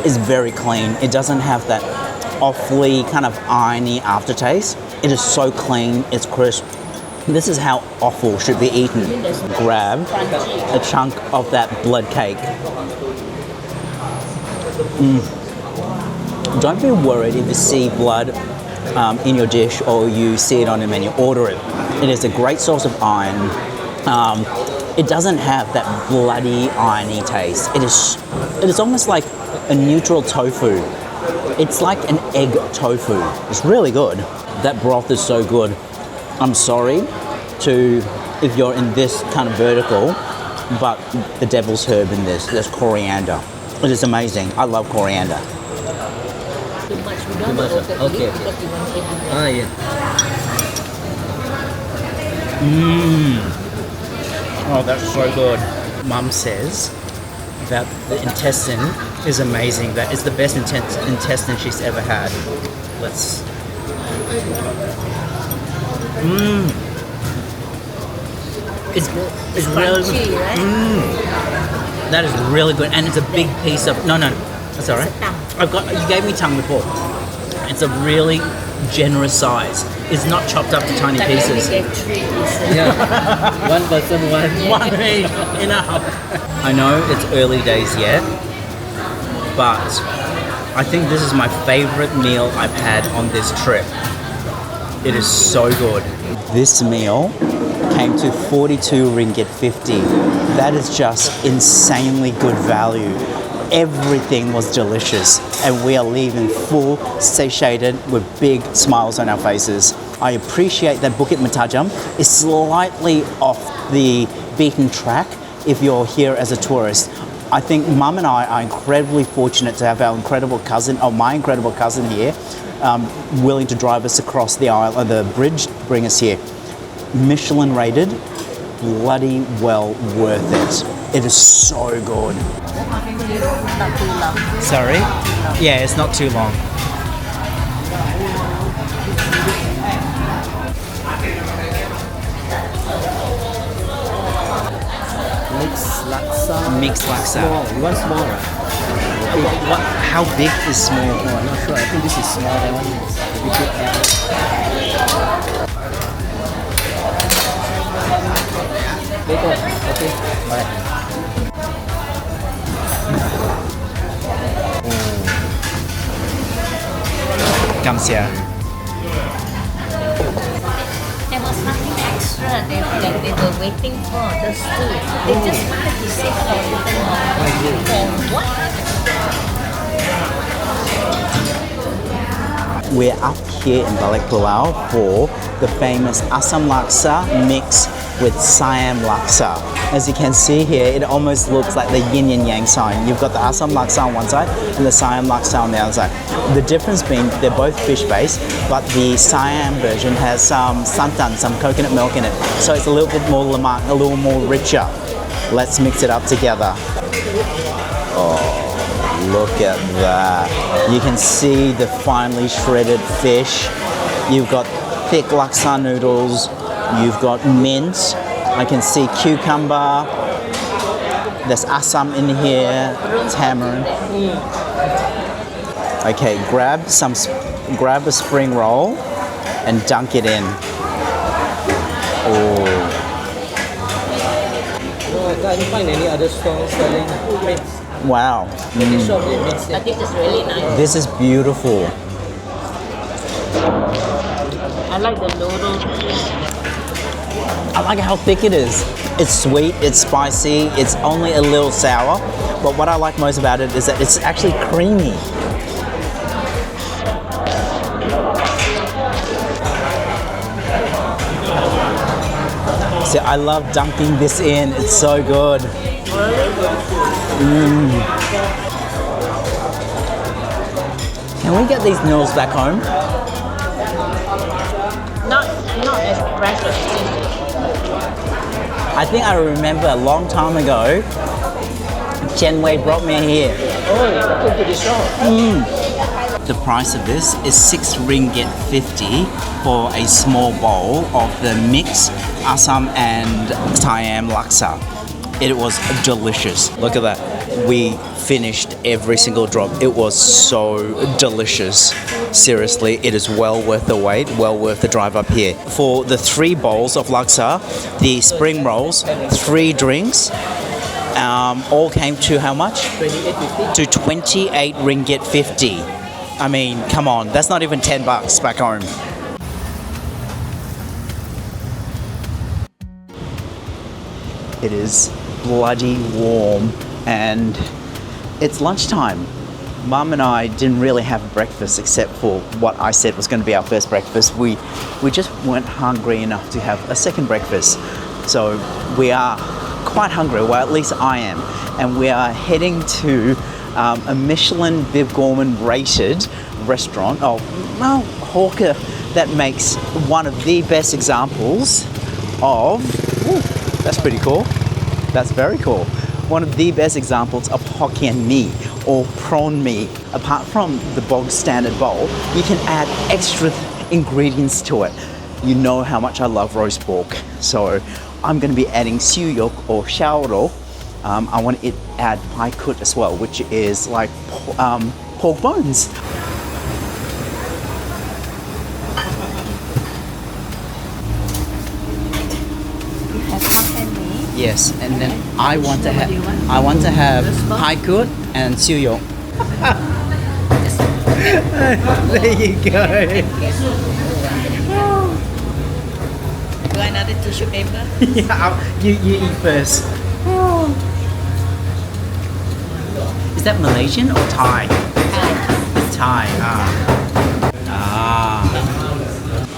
is very clean. It doesn't have that awfully kind of irony aftertaste. It is so clean, it's crisp. This is how offal should be eaten. Grab a chunk of that blood cake. Don't be worried if you see blood in your dish or you see it on the menu. Order it. It is a great source of iron. It doesn't have that bloody irony taste. It is almost like a neutral tofu. It's like an egg tofu. It's really good. That broth is so good. I'm sorry if you're in this kind of vertical, but the devil's herb in this, there's coriander. It is amazing. I love coriander. Too much. We don't want to Okay. because we want to eat. Ah, yeah. Oh, that's so good. Mum says that the intestine is amazing. That is the best intestine she's ever had. Let's. It's really Crunchy, right? That is really good, and it's a big piece of. No, that's all right. It's a tongue. You gave me tongue before. It's a really generous size. is not chopped up to tiny Like pieces. we get 3 pieces. Yeah. One person, one each. Enough. I know it's early days yet, but I think this is my favorite meal I've had on this trip. It is so good. This meal came to 42 ringgit 50. That is just insanely good value. Everything was delicious, and we are leaving full, satiated, with big smiles on our faces. I appreciate that Bukit Mentajam is slightly off the beaten track if you're here as a tourist. I think Mum and I are incredibly fortunate to have our incredible cousin, or my incredible cousin here, willing to drive us across the aisle, or the bridge, bring us here. Michelin rated, bloody well worth it. It is so good. Not too long. Sorry? Yeah, it's not too long. Mixed laksa. Mixed laksa. Small. You want small, right? What? How big is small? Oh, I'm not sure. I think this is small. That one is a bit Okay. Alright. Comes here. There was nothing extra that they were waiting for. The food. They just wanted to sit for a little more. For what? We're up here in Balik Pulau for the famous Assam Laksa mixed with Siam Laksa. As you can see here, it almost looks like the yin and yang sign. You've got the Assam Laksa on one side and the Siam Laksa on the other side. The difference being they're both fish-based, but the Siam version has some santan, some coconut milk in it. So it's a little bit more lemak, a little more richer. Let's mix it up together. Oh, look at that. You can see the finely shredded fish. You've got thick laksa noodles. You've got mint. I can see cucumber. There's assam in here. Tamarind. Okay, grab a spring roll and dunk it in. Oh. No, I can't find any other stores selling mixed. Wow. This shop they mix I it. think it's really nice. This is beautiful. I like the noodles. I like how thick it is. It's sweet, it's spicy, it's only a little sour, but what I like most about it is that it's actually creamy. See, I love dunking this in, it's so good. Can we get these noodles back home? Not as fresh as this. I think I remember a long time ago, Chen Wei brought me here. Oh, you come to the shop. The price of this is 6 ringgit 50 for a small bowl of the mixed Assam and Siam Laksa. It was delicious. Look at that. We finished every single drop. It was so delicious. Seriously, it is well worth the wait, well worth the drive up here. For the 3 bowls of laksa, the spring rolls, 3 drinks, all came to how much? 28.50. To 28 ringgit 50. I mean, come on, that's not even 10 bucks back home. It is bloody warm and it's lunchtime. Mum and I didn't really have breakfast except for what I said was going to be our first breakfast. We just weren't hungry enough to have a second breakfast. So we are quite hungry, well at least I am. And we are heading to a Michelin Bib Gourmand rated restaurant, hawker that makes one of the best examples of, that's pretty cool, that's very cool. One of the best examples of Hokkien mee or prawn mee. Apart from the bog standard bowl, you can add extra ingredients to it. You know how much I love roast pork, so I'm going to be adding siu yok or xiao rou. I want to add pai kut as well, which is like pork bones. Yes, and then I want to have Hai Kut and Siu Yok. There you go. Do another tissue paper? Yeah, you eat first. Is that Malaysian or Thai? It's Thai.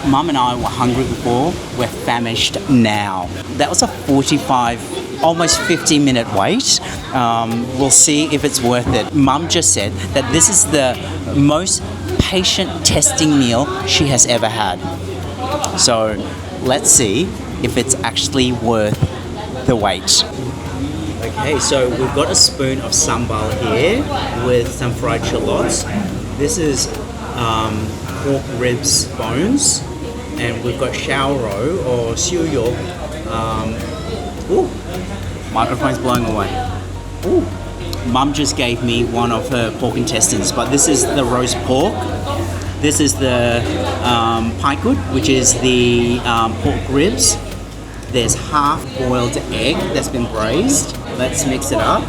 Mum and I were hungry before. We're famished now. That was a 45, almost 50-minute wait. We'll see if it's worth it. Mum just said that this is the most patient testing meal she has ever had. So let's see if it's actually worth the wait. Okay, so we've got a spoon of sambal here with some fried shallots. This is pork ribs bones, and we've got xiaoro or siu yok. Ooh, microphone's blowing away. Ooh, Mum just gave me one of her pork intestines, but this is the roast pork. This is the pai kut, which is the pork ribs. There's half-boiled egg that's been braised. Let's mix it up.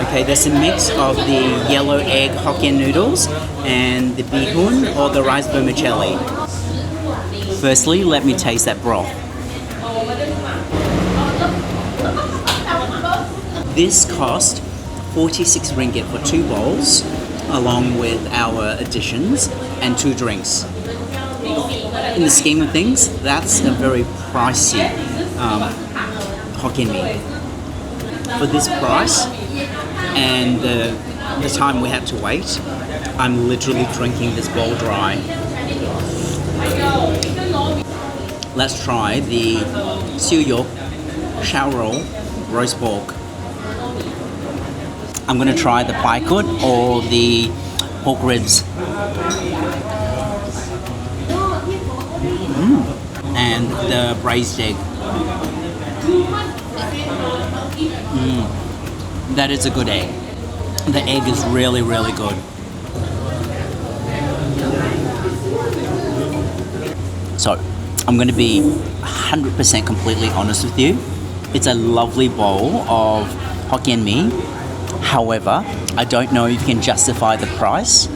Okay, there's a mix of the yellow egg Hokkien noodles and the bihun or the rice vermicelli. Firstly, let me taste that broth. This cost 46 ringgit for 2 bowls, along with our additions and 2 drinks. In the scheme of things, that's a very pricey Hokkien mee. For this price and the time we had to wait, I'm literally drinking this bowl dry. Let's try the siu yok shao roll roast pork. I'm going to try the pai kut or the pork ribs. And the braised egg. That is a good egg. The egg is really, really good. So, I'm going to be 100% completely honest with you. It's a lovely bowl of Hokkien mee. However, I don't know if you can justify the price,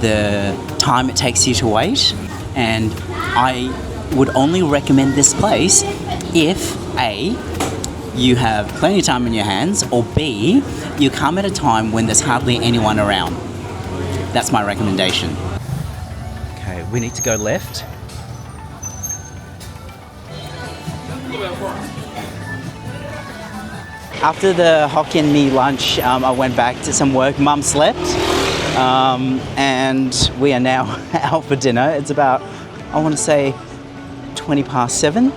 the time it takes you to wait, and I would only recommend this place if A, you have plenty of time on your hands, or B, you come at a time when there's hardly anyone around. That's my recommendation. Okay, we need to go left. After the Hokkien mee lunch, I went back to some work. Mum slept, and we are now out for dinner. It's about, I want to say, 20 past 7,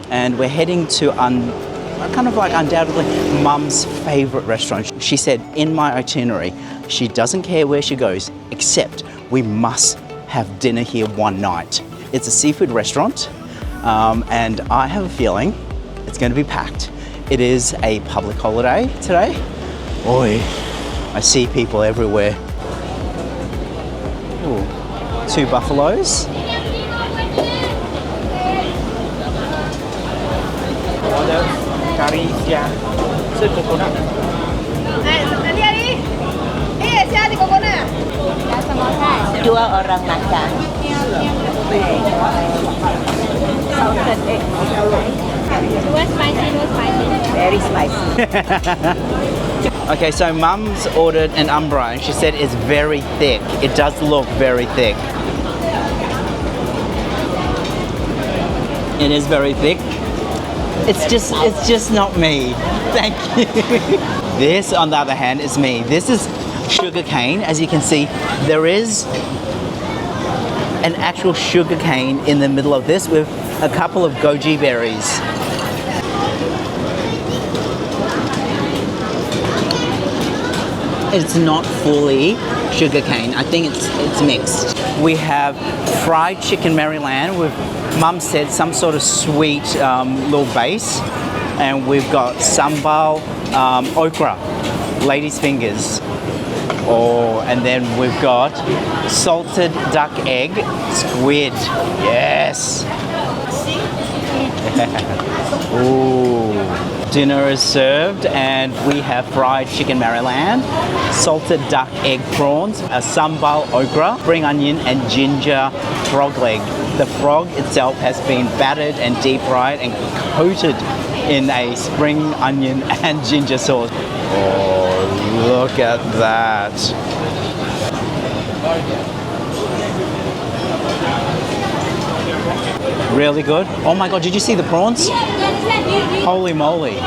and we're heading to kind of like undoubtedly Mum's favourite restaurant. She said in my itinerary, she doesn't care where she goes, except we must have dinner here one night. It's a seafood restaurant, and I have a feeling it's going to be packed. It is a public holiday today. Oi, I see people everywhere. Ooh, 2 buffaloes. Curry siang, coconut. Dua orang makan. Salted egg. No spicy, no spicy. Very spicy. Okay, so Mum's ordered an umbra and she said it's very thick. It does look very thick. It is very thick. It's just not me. Thank you. This, on the other hand, is me. This is sugar cane. As you can see, there is an actual sugar cane in the middle of this with a couple of goji berries. It's not fully sugar cane. I think it's mixed. We have fried chicken Maryland with, Mum said, some sort of sweet little base, and we've got sambal okra, lady's fingers. Oh, and then we've got salted duck egg squid. Yes. Ooh. Dinner is served and we have fried chicken Maryland, salted duck egg prawns, a sambal okra, spring onion and ginger frog leg. The frog itself has been battered and deep fried and coated in a spring onion and ginger sauce. Oh, look at that. Really good. Oh my God, did you see the prawns? Holy moly.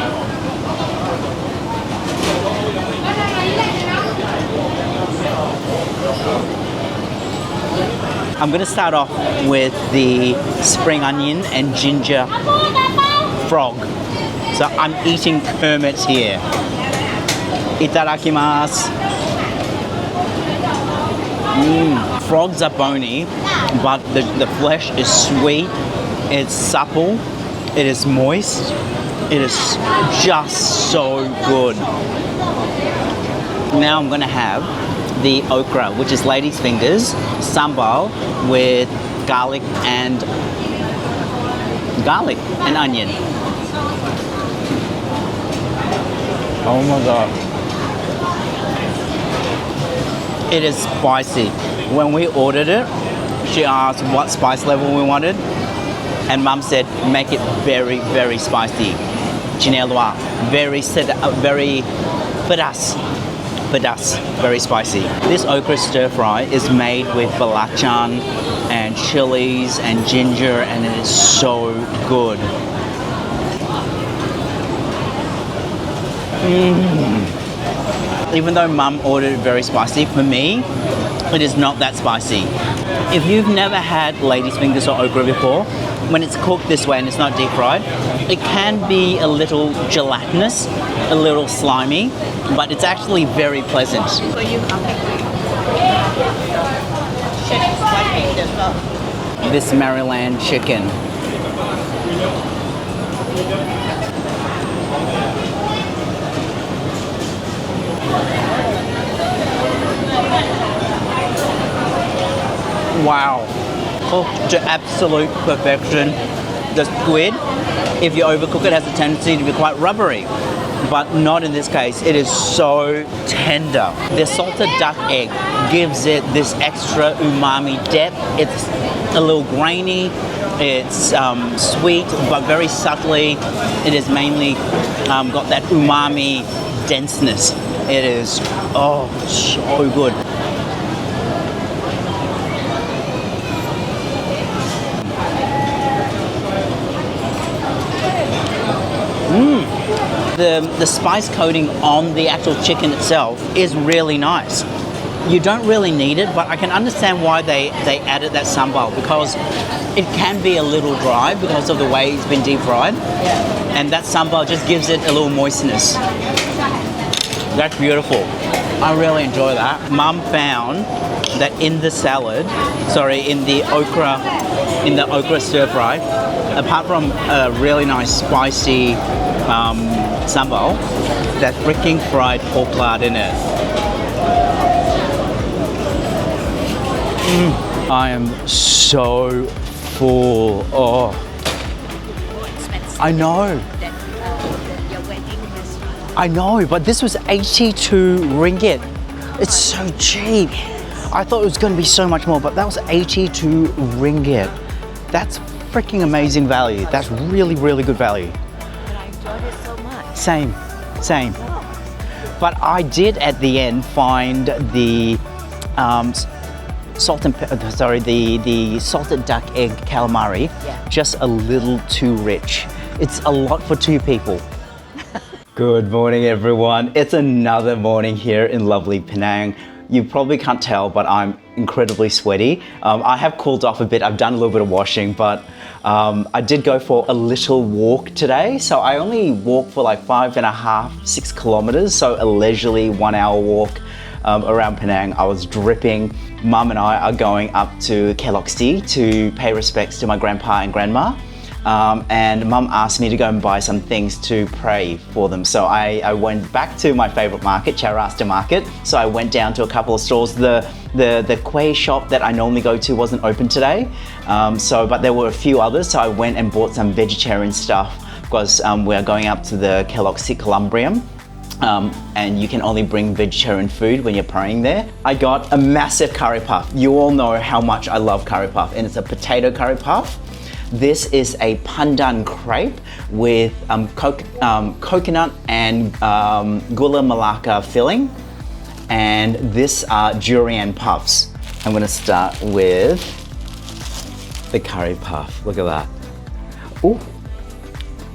I'm going to start off with the spring onion and ginger frog. So I'm eating Kermit here. Itadakimasu. Frogs are bony, but the flesh is sweet, it's supple, it is moist, it is just so good. Now I'm going to have the okra, which is lady's fingers, sambal with garlic and onion. Oh my God. It is spicy. When we ordered it, she asked what spice level we wanted, and Mum said, make it very, very spicy. Chinelua, very pedas, very spicy. This okra stir fry is made with belacan and chilies and ginger, and it is so good. Even though Mum ordered it very spicy, for me, it is not that spicy. If you've never had lady's fingers or okra before, when it's cooked this way and it's not deep fried, it can be a little gelatinous, a little slimy, but it's actually very pleasant. This Maryland chicken. Wow, cooked to absolute perfection. The squid, if you overcook it, has a tendency to be quite rubbery, but not in this case. It is so tender. The salted duck egg gives it this extra umami depth. It's a little grainy, it's sweet, but very subtly, it is mainly got that umami denseness. It is, oh, so good. The spice coating on the actual chicken itself is really nice. You don't really need it, but I can understand why they added that sambal, because it can be a little dry because of the way it's been deep fried. And that sambal just gives it a little moistness. That's beautiful. I really enjoy that. Mum found that in the salad, in the okra stir fry, apart from a really nice spicy sambal, that freaking fried pork lard in it. I am so full. Oh, I know. I know, but this was 82 ringgit. It's so cheap. I thought it was going to be so much more, but that was 82 ringgit. That's freaking amazing value. That's really, really good value. But I enjoyed it so much. Same. But I did at the end find the the salted duck egg calamari just a little too rich. It's a lot for two people. Good morning, everyone. It's another morning here in lovely Penang. You probably can't tell, but I'm incredibly sweaty. I have cooled off a bit. I've done a little bit of washing, but I did go for a little walk today. So I only walked for like 5.5–6 kilometers. So a leisurely 1 hour walk around Penang. I was dripping. Mum and I are going up to Kek Lok Si to pay respects to my grandpa and grandma. and Mum asked me to go and buy some things to pray for them. So I went back to my favourite market, Chowrasta market. So I went down to a couple of stores. The kueh shop that I normally go to wasn't open today, but there were a few others. So I went and bought some vegetarian stuff because we're going up to the Kek Lok Si Columbrium. And you can only bring vegetarian food when you're praying there. I got a massive curry puff. You all know how much I love curry puff, and it's a potato curry puff. This is a pandan crepe with coconut and gula melaka filling, and this are durian puffs. I'm gonna start with the curry puff. Look at that. Ooh.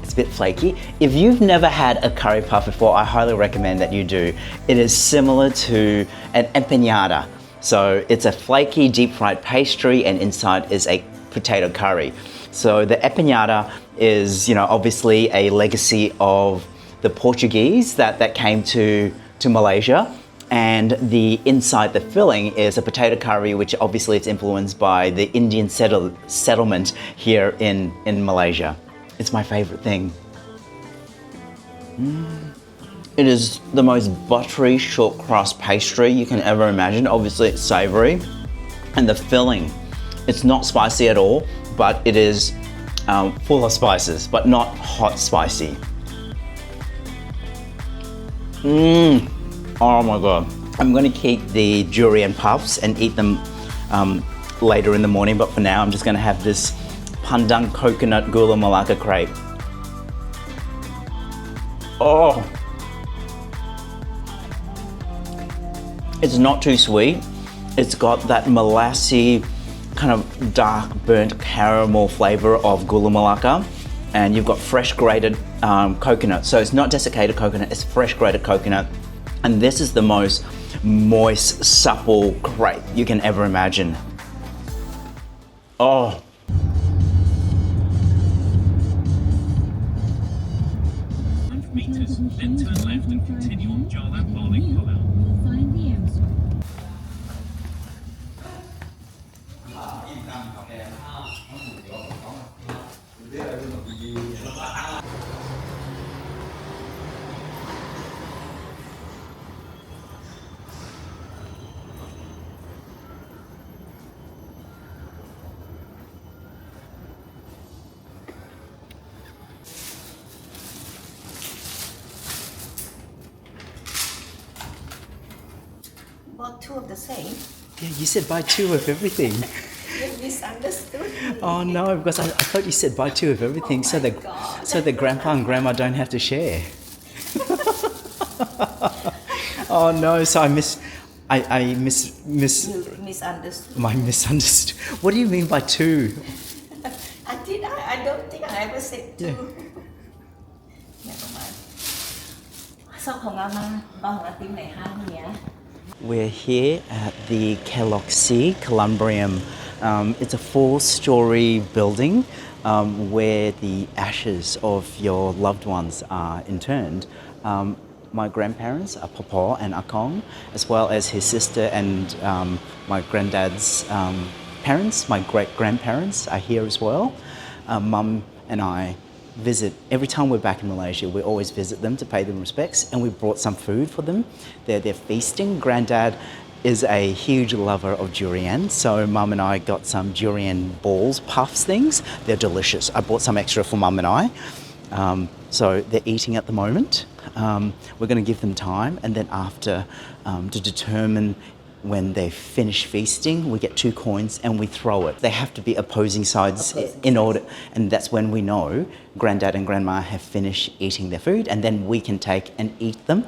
A bit flaky. If you've never had a curry puff before, I highly recommend that you do. It is similar to an empanada. So it's a flaky deep fried pastry, and inside is a potato curry. So the empanada is, obviously a legacy of the Portuguese that came to Malaysia. And the inside, the filling, is a potato curry, which obviously it's influenced by the Indian settlement here in Malaysia. It's my favorite thing. It is the most buttery short crust pastry you can ever imagine. Obviously it's savory. And the filling, it's not spicy at all, but it is full of spices, but not hot spicy. Oh my God. I'm gonna keep the durian puffs and eat them later in the morning, but for now I'm just gonna have this pandan coconut gula melaka crepe. Oh, it's not too sweet. It's got that molassy kind of dark burnt caramel flavor of gula melaka, and you've got fresh grated coconut. So it's not desiccated coconut, it's fresh grated coconut. And this is the most moist, supple crepe you can ever imagine. Oh. 5 meters, then turn left and continue on Jalan Bowling Pulau. Bought two of the same. Yeah, you said buy two of everything. You misunderstood me. Oh no, because I thought you said buy two of everything, so the grandpa and grandma don't have to share. Oh no, so I misunderstood. What do you mean by two? I don't think I ever said two. Yeah. Never mind. Sao không ăn tiếng này hay nhỉ? We're here at the Kek Lok Si Columbrium. It's a 4-story building where the ashes of your loved ones are interned. My grandparents, Papa and Akong, as well as his sister and my granddad's parents, my great-grandparents are here as well. Mum and I visit every time we're back in Malaysia. We always visit them to pay them respects, and we brought some food for them. They're feasting. Granddad is a huge lover of durian, so Mum and I got some durian balls, puffs things. They're delicious. I bought some extra for Mum and I. So they're eating at the moment. We're going to give them time, and then after, to determine when they finish feasting, we get 2 coins and we throw it. They have to be opposing sides in order, and that's when we know Granddad and Grandma have finished eating their food, and then we can take and eat them.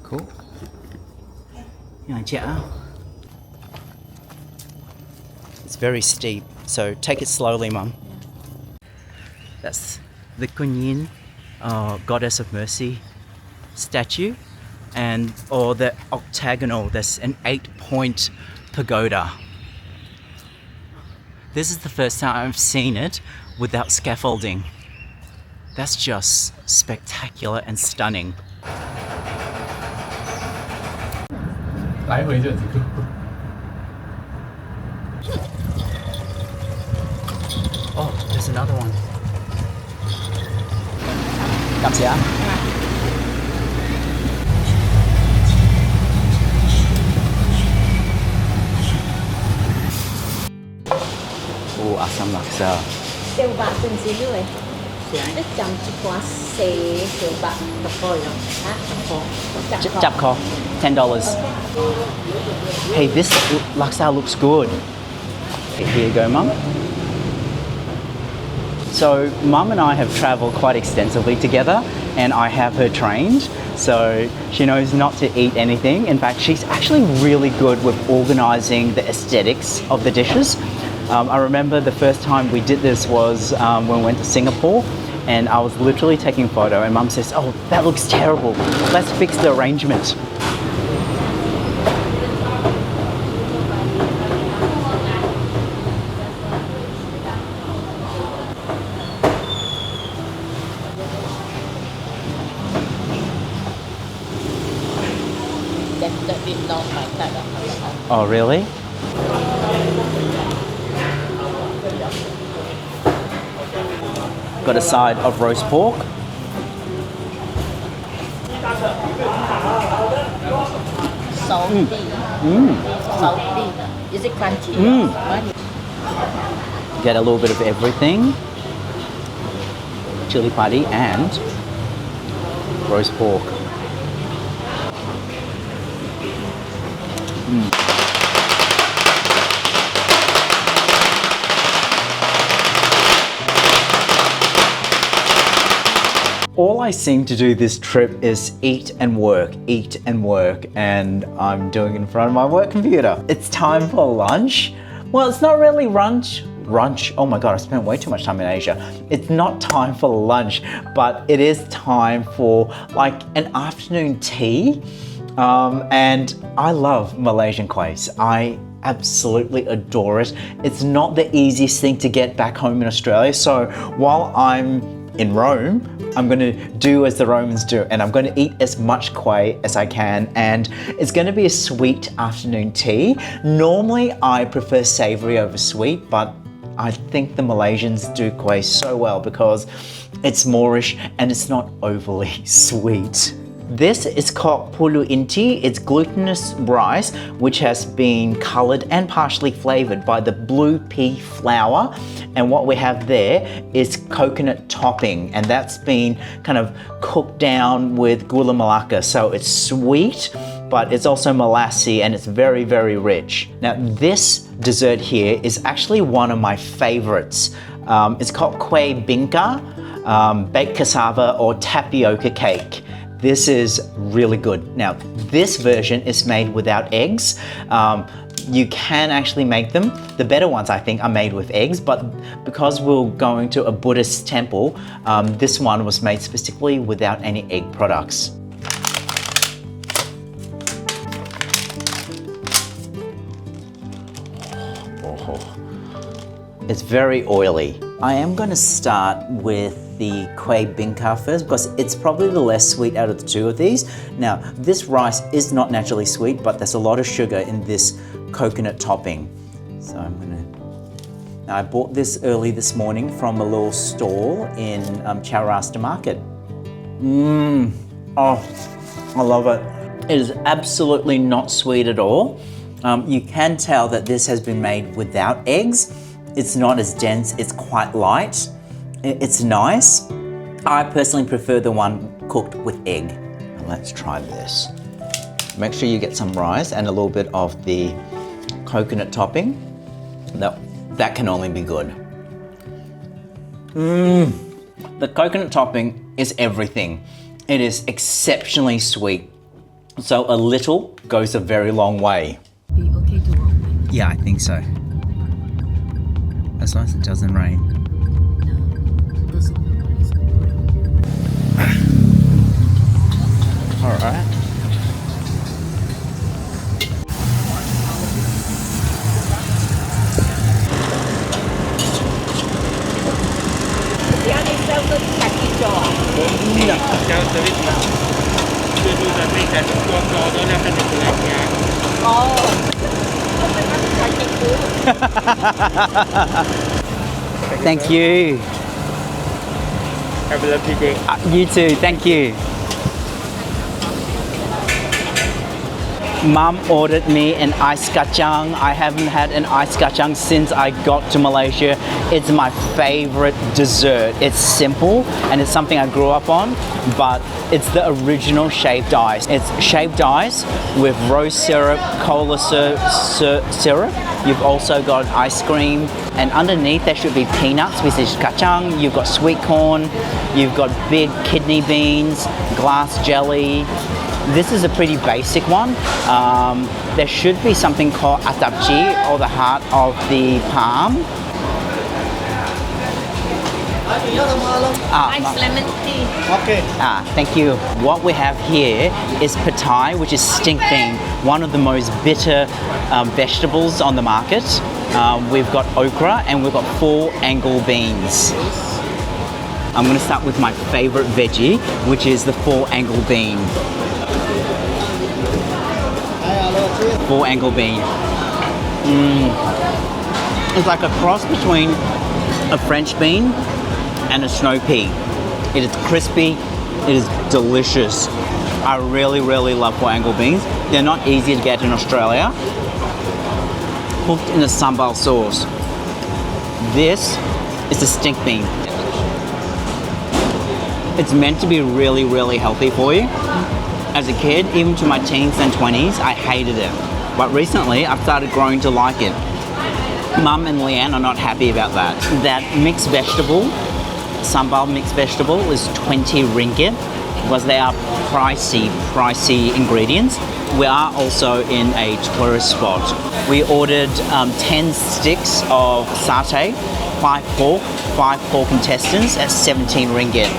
Cool. It's very steep, so take it slowly, Mum. That's the Kuan Yin, Goddess of Mercy statue, or the octagonal. That's an 8-point pagoda. This is the first time I've seen it without scaffolding. That's just spectacular and stunning. 来回就Oh, there's another one. Cảm ơn. Oh, Assam Laksa. Tiêu bạc từng xí rồi. Ít chấm chỉ quá xế tiêu bạc tập coi không? Hả? Chap kho, $10. Hey, this laksa looks good. Here you go, Mum. So, Mum and I have travelled quite extensively together, and I have her trained, so she knows not to eat anything. In fact, she's actually really good with organising the aesthetics of the dishes. I remember the first time we did this was when we went to Singapore, and I was literally taking a photo, and Mum says, "Oh, that looks terrible. Let's fix the arrangement." Definitely not my type of laksa. Oh, really? Got a side of roast pork. Salty. Salty. Is it crunchy? Get a little bit of everything. Chili padi and roast pork. All I seem to do this trip is eat and work, and I'm doing it in front of my work computer. It's time for lunch. Well, it's not really lunch. Oh my God, I spent way too much time in Asia. It's not time for lunch, but it is time for like an afternoon tea. And I love Malaysian kwais. I absolutely adore it. It's not the easiest thing to get back home in Australia. So while I'm in Rome, I'm going to do as the Romans do, and I'm going to eat as much kway as I can, and it's going to be a sweet afternoon tea. Normally I prefer savoury over sweet, but I think the Malaysians do kway so well because it's Moorish and it's not overly sweet. This is called pulu inti. It's glutinous rice which has been coloured and partially flavoured by the blue pea flour, and what we have there is coconut topping, and that's been kind of cooked down with gula melaka, so it's sweet but it's also molassy and it's very, very rich. Now this dessert here is actually one of my favourites. It's called kueh bingka, baked cassava or tapioca cake. This is really good. Now, this version is made without eggs. You can actually make them. The better ones, I think, are made with eggs, but because we're going to a Buddhist temple, this one was made specifically without any egg products. It's very oily. I am going to start with the kueh bingka first because it's probably the less sweet out of the two of these. Now, this rice is not naturally sweet, but there's a lot of sugar in this coconut topping. So I'm gonna... Now, I bought this early this morning from a little stall in Chowrasta market. Oh, I love it. It is absolutely not sweet at all. You can tell that this has been made without eggs. It's not as dense, it's quite light. It's nice. I personally prefer the one cooked with egg. Now let's try this. Make sure you get some rice and a little bit of the coconut topping. That can only be good. The coconut topping is everything. It is exceptionally sweet. So a little goes a very long way. Be okay to walk with? Yeah, I think so. As long as it doesn't rain. All right. Yeah, they sell the kaki jaw. Cháu tới chưa đưa ra đây là chúng con cho đó là cái được làm nhà Thank you. Have a lovely day. You too, thank you. Mum ordered me an ice kacang. I haven't had an ice kacang since I got to Malaysia. It's my favorite dessert. It's simple and it's something I grew up on, but it's the original shaved ice. It's shaved ice with rose syrup, cola syrup. You've also got ice cream, and underneath there should be peanuts, which is kacang. You've got sweet corn, you've got big kidney beans, glass jelly. This is a pretty basic one. There should be something called atapchi, or the heart of the palm. Ice lemon tea. Okay. Thank you. What we have here is pad thai, which is stink bean, one of the most bitter vegetables on the market. We've got okra and we've got full angle beans. I'm going to start with my favorite veggie, which is the full angle bean. Full angle bean. It's like a cross between a French bean and a snow pea. It is crispy, it is delicious. I really love full angle beans. They're not easy to get in Australia. Cooked in a sambal sauce. This is a stink bean. It's meant to be really healthy for you. As a kid, even to my teens and 20s, I hated it. But recently, I've started growing to like it. Mum and Leanne are not happy about that. That mixed vegetable, sambal mixed vegetable, is 20 ringgit because they are pricey ingredients. We are also in a tourist spot. We ordered 10 sticks of satay, 5 pork intestines at 17 ringgit.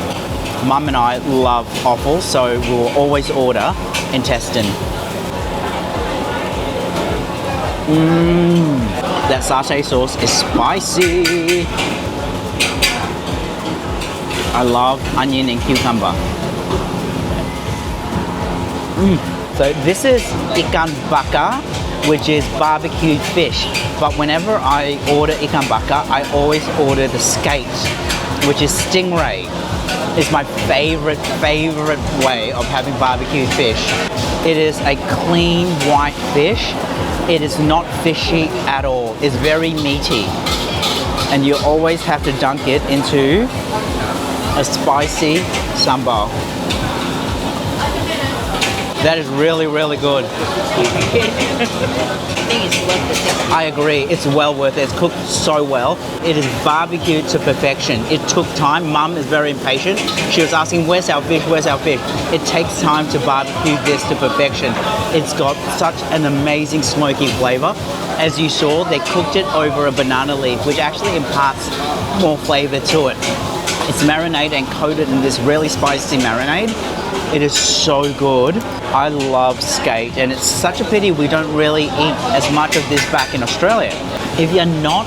Mum and I love offal, so we'll always order intestine. That satay sauce is spicy. I love onion and cucumber. So this is ikan bakar, which is barbecued fish. But whenever I order ikan bakar, I always order the skate, which is stingray. It's my favorite way of having barbecued fish. It is a clean white fish. It is not fishy at all. It's very meaty. And you always have to dunk it into a spicy sambal. That is really good. I agree, it's well worth it. It's cooked so well. It is barbecued to perfection. It took time. Mum is very impatient. She was asking, where's our fish, where's our fish? It takes time to barbecue this to perfection. It's got such an amazing smoky flavour. As you saw, they cooked it over a banana leaf, which actually imparts more flavour to it. It's marinated and coated in this really spicy marinade. It is so good. I love skate, and it's such a pity we don't really eat as much of this back in Australia. If you're not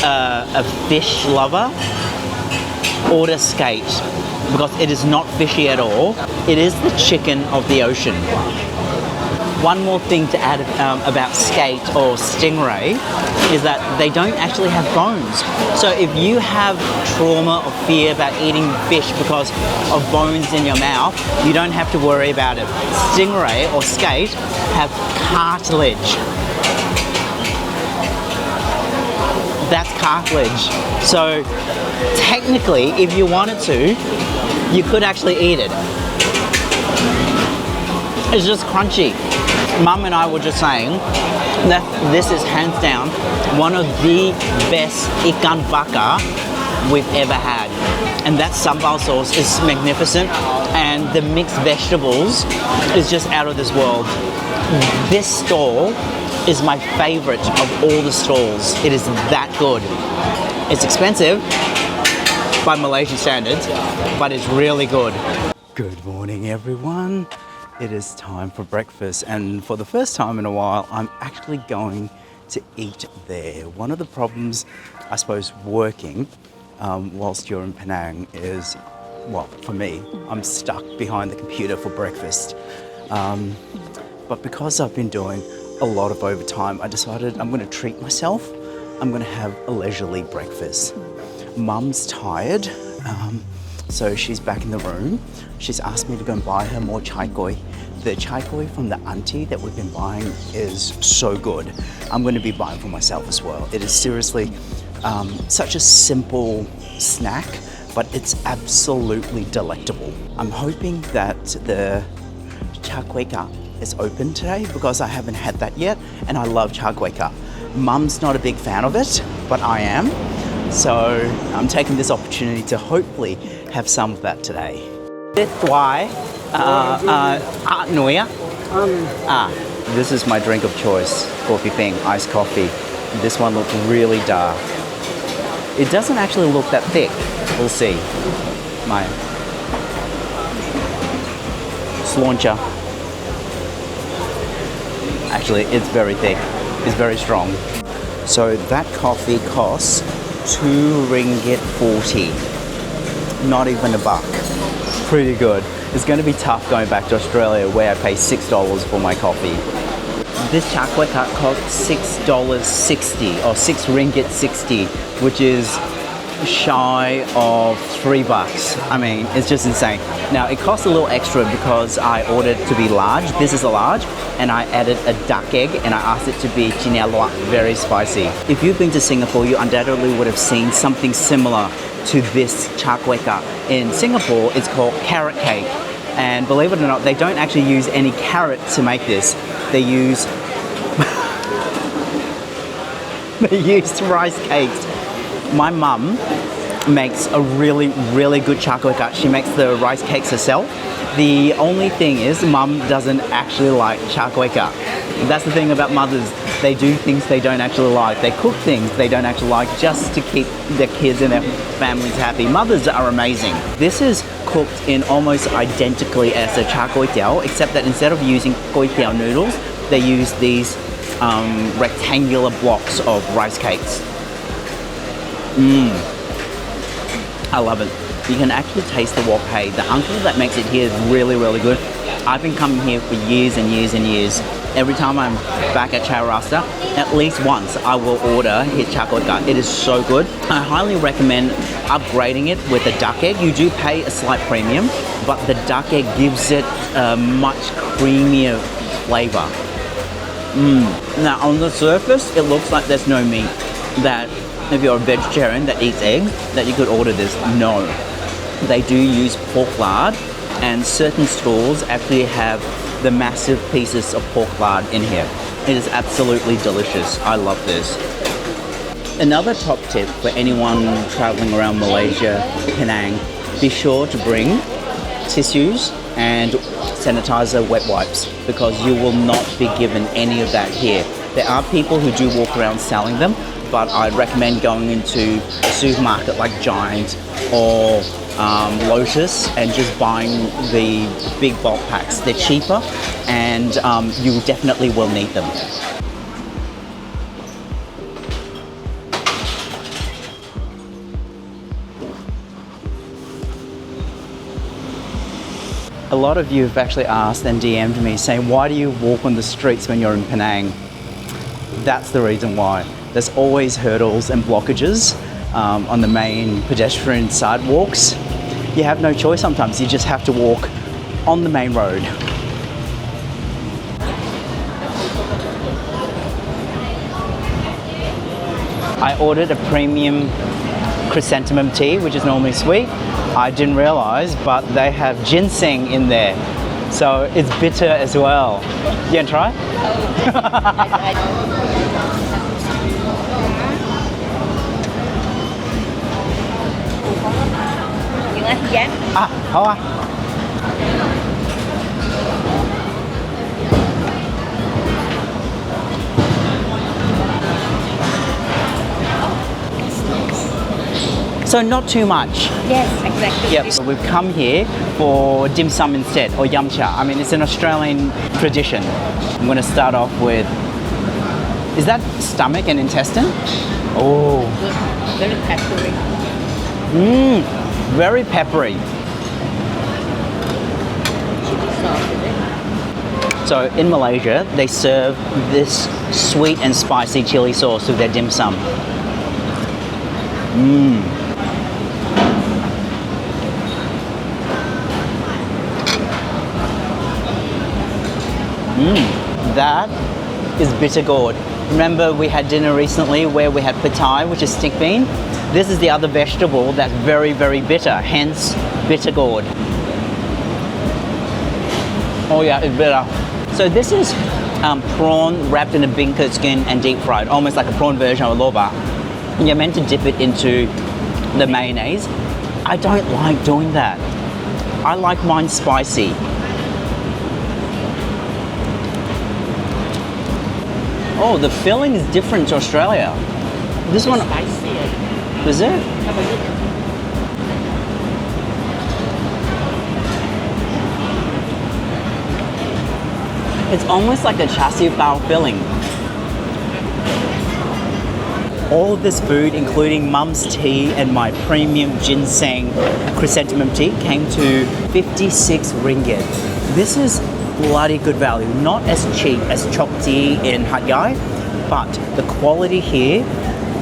a fish lover, order skate because it is not fishy at all. It is the chicken of the ocean. One more thing to add about skate or stingray is that they don't actually have bones. So if you have trauma or fear about eating fish because of bones in your mouth, you don't have to worry about it. Stingray or skate have cartilage. That's cartilage. So technically, if you wanted to, you could actually eat it. It's just crunchy. Mum and I were just saying that this is hands down one of the best ikan bakar we've ever had. And that sambal sauce is magnificent, and the mixed vegetables is just out of this world. This stall is my favorite of all the stalls. It is that good. It's expensive by Malaysian standards, but it's really good. Good morning, everyone. It is time for breakfast, and for the first time in a while, I'm actually going to eat there. One of the problems, I suppose, working whilst you're in Penang is, well, for me, I'm stuck behind the computer for breakfast. But because I've been doing a lot of overtime, I decided I'm going to treat myself. I'm going to have a leisurely breakfast. Mum's tired, so she's back in the room. She's asked me to go and buy her more chai koi. The chai koi from the auntie that we've been buying is so good. I'm going to be buying for myself as well. It is seriously such a simple snack, but it's absolutely delectable. I'm hoping that the char kway teow is open today because I haven't had that yet, and I love char kway teow. Mum's not a big fan of it, but I am. So I'm taking this opportunity to hopefully have some of that today. This is my drink of choice, coffee peng, iced coffee. This one looks really dark. It doesn't actually look that thick. We'll see. My slauncher. Actually, it's very thick. It's very strong. So that coffee costs 2 ringgit 40. Not even a buck. Pretty good. It's going to be tough going back to Australia where I pay $6 for my coffee. This char kway teow costs $6.60 or 6 ringgit 60, which is shy of $3. I mean, it's just insane. Now, it costs a little extra because I ordered it to be large. This is a large, and I added a duck egg, and I asked it to be chinelua, very spicy. If you've been to Singapore, you undoubtedly would have seen something similar to this char kway teow. In Singapore, it's called carrot cake. And believe it or not, they don't actually use any carrot to make this. They use rice cakes. My mum makes a really, really good char kway teow. She makes the rice cakes herself. The only thing is, Mum doesn't actually like char kway teow. That's the thing about mothers. They do things they don't actually like. They cook things they don't actually like just to keep their kids and their families happy. Mothers are amazing. This is cooked in almost identically as a char kway teow, except that instead of using kway teow noodles, they use these rectangular blocks of rice cakes. I love it. You can actually taste the wok hei. The uncle that makes it here is really, really good. I've been coming here for years and years and years. Every time I'm back at Chowrasta, at least once I will order his char kway teow. It is so good. I highly recommend upgrading it with a duck egg. You do pay a slight premium, but the duck egg gives it a much creamier flavour. Now on the surface, it looks like there's no meat. That if you're a vegetarian that eats eggs, that you could order this. No. They do use pork lard, and certain stores actually have the massive pieces of pork lard in here. It is absolutely delicious. I love this. Another top tip for anyone traveling around Malaysia, Penang, be sure to bring tissues and sanitizer wet wipes, because you will not be given any of that here. There are people who do walk around selling them, but I'd recommend going into a supermarket like Giant or Lotus and just buying the big bulk packs. They're cheaper, and you definitely will need them. A lot of you have actually asked and DM'd me saying, why do you walk on the streets when you're in Penang? That's the reason why. There's always hurdles and blockages on the main pedestrian sidewalks. You have no choice sometimes. You just have to walk on the main road. I ordered a premium chrysanthemum tea, which is normally sweet. I didn't realize, but they have ginseng in there. So it's bitter as well. You want to try? Hao à. So not too much. Yes, exactly. Yep. So we've come here for dim sum instead, or yum cha. I mean, it's an Australian tradition. I'm going to start off with, is that stomach and intestine? Oh. Very peppery. Very peppery. So in Malaysia, they serve this sweet and spicy chili sauce with their dim sum. That is bitter gourd. Remember we had dinner recently where we had patai, which is stick bean? This is the other vegetable that's very, very bitter, hence bitter gourd. Oh yeah, it's bitter. So this is prawn wrapped in a beancurd skin and deep fried, almost like a prawn version of a loba. You're meant to dip it into the mayonnaise. I don't like doing that. I like mine spicy. Oh, the filling is different to Australia. This one... Spicy. Is it? It's almost like a char siu bao filling. All of this food, including mum's tea and my premium ginseng chrysanthemum tea, came to 56 ringgit. This is bloody good value. Not as cheap as chok tea in Hat Yai, but the quality here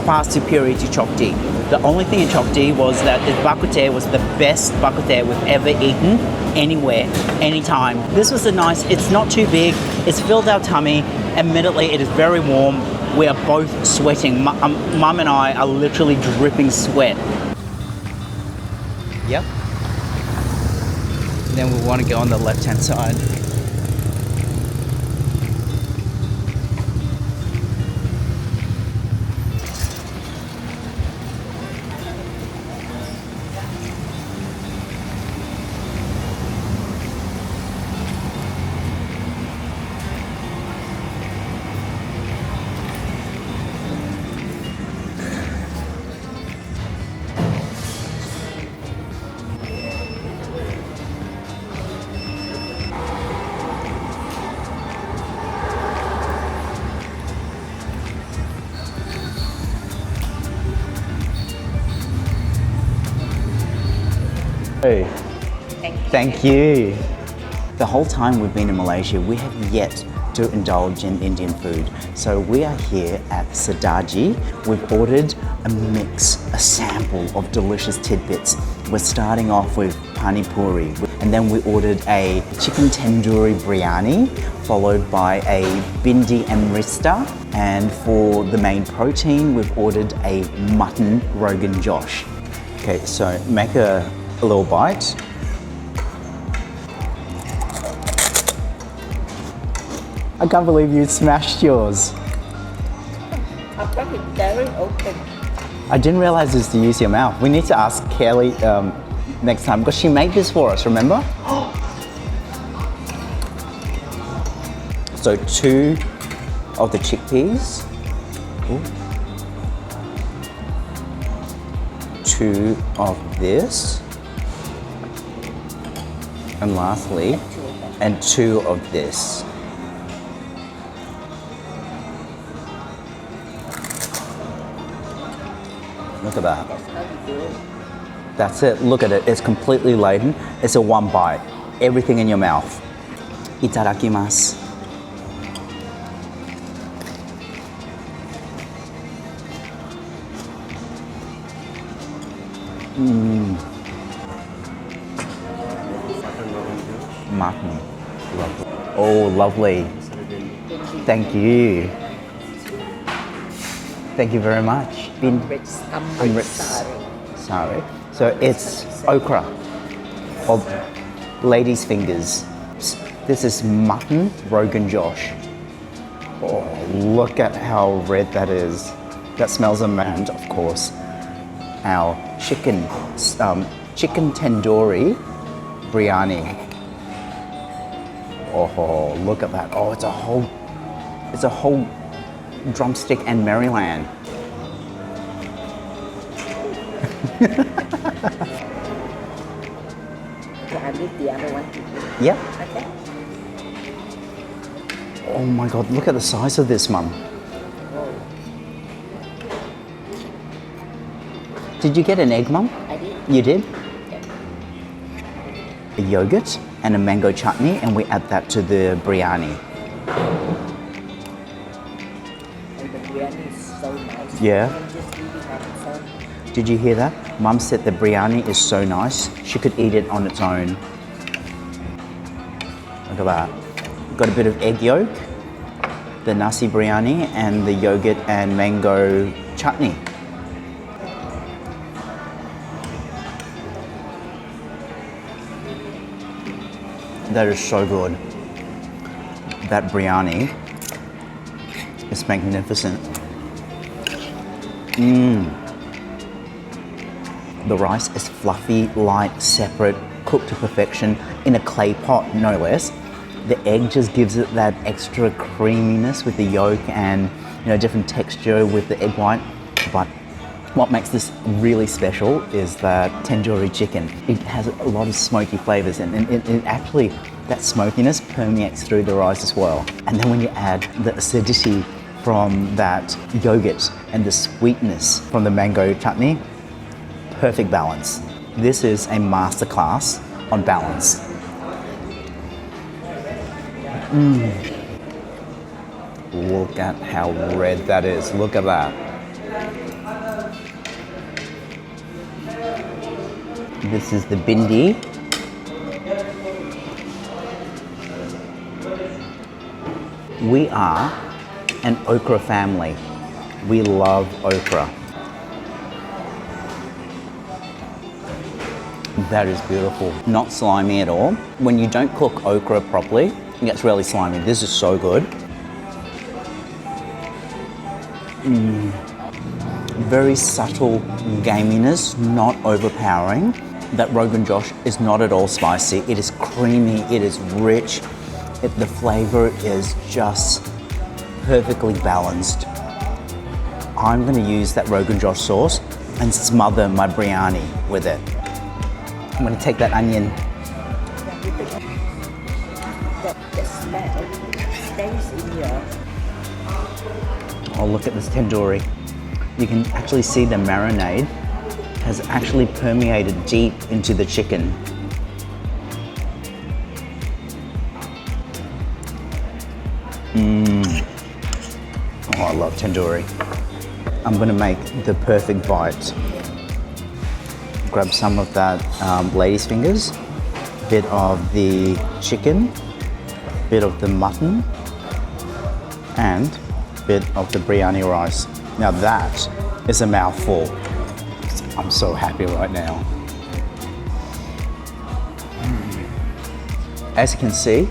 far superior to chok tea. The only thing in chok tea was that the bak kut teh was the best bak kut teh we've ever eaten anywhere, anytime. This was a nice, it's not too big, it's filled our tummy. Admittedly, it is very warm. We are both sweating. Mum and I are literally dripping sweat. Yep. Then we want to go on the left-hand side. Hey. Thank you. The whole time we've been in Malaysia, we have yet to indulge in Indian food. So we are here at Sadaji. We've ordered a mix, a sample of delicious tidbits. We're starting off with pani puri, and then we ordered a chicken tandoori biryani, followed by a bindi and rista. And for the main protein, we've ordered a mutton Rogan Josh. Okay, so make a little bite. I can't believe you smashed yours. I've got it very open. I didn't realize this to use your mouth. We need to ask Kelly next time because she made this for us, remember? So 2 of the chickpeas. Ooh. 2 of this. And lastly, and 2 of this. Look at that. That's it. Look at it. It's completely laden. It's a one bite. Everything in your mouth. Itadakimasu. Mutton. Lovely. Oh, lovely. Thank you. Thank you very much. Sorry. So it's okra of ladies' fingers. This is mutton Rogan Josh. Oh, look at how red that is. That smells amazing. And of course, our chicken tandoori biryani. Oh, look at that. Oh, it's a whole drumstick and Maryland. Can I leave the other one? Yep. Okay. Oh my God, look at the size of this, Mum. Did you get an egg, Mum? I did. You did? Yep. A yogurt? and a mango chutney, and we add that to the biryani. And the biryani is so nice. Yeah. You can just eat it on its own. Did you hear that? Mum said the biryani is so nice, she could eat it on its own. Look at that. Got a bit of egg yolk, the nasi biryani, and the yogurt and mango chutney. That is so good. That biryani is magnificent. The rice is fluffy, light, separate, cooked to perfection in a clay pot, no less. The egg just gives it that extra creaminess with the yolk and, you know, different texture with the egg white. But what makes this really special is that tandoori chicken. It has a lot of smoky flavors, and it actually, that smokiness permeates through the rice as well. And then when you add the acidity from that yogurt and the sweetness from the mango chutney, perfect balance. This is a masterclass on balance. Look at how red that is. Look at that. This is the bindi. We are an okra family. We love okra. That is beautiful. Not slimy at all. When you don't cook okra properly, it gets really slimy. This is so good. Very subtle gaminess, not overpowering. That Rogan Josh is not at all spicy. It is creamy, it is rich. The flavor is just perfectly balanced. I'm gonna use that Rogan Josh sauce and smother my biryani with it. I'm gonna take that onion. The smell stays in your... Oh, look at this tandoori. You can actually see the marinade has actually permeated deep into the chicken. Oh, I love tandoori. I'm gonna make the perfect bite. Grab some of that lady's fingers, bit of the chicken, bit of the mutton, and bit of the biryani rice. Now that is a mouthful. I'm so happy right now. As you can see,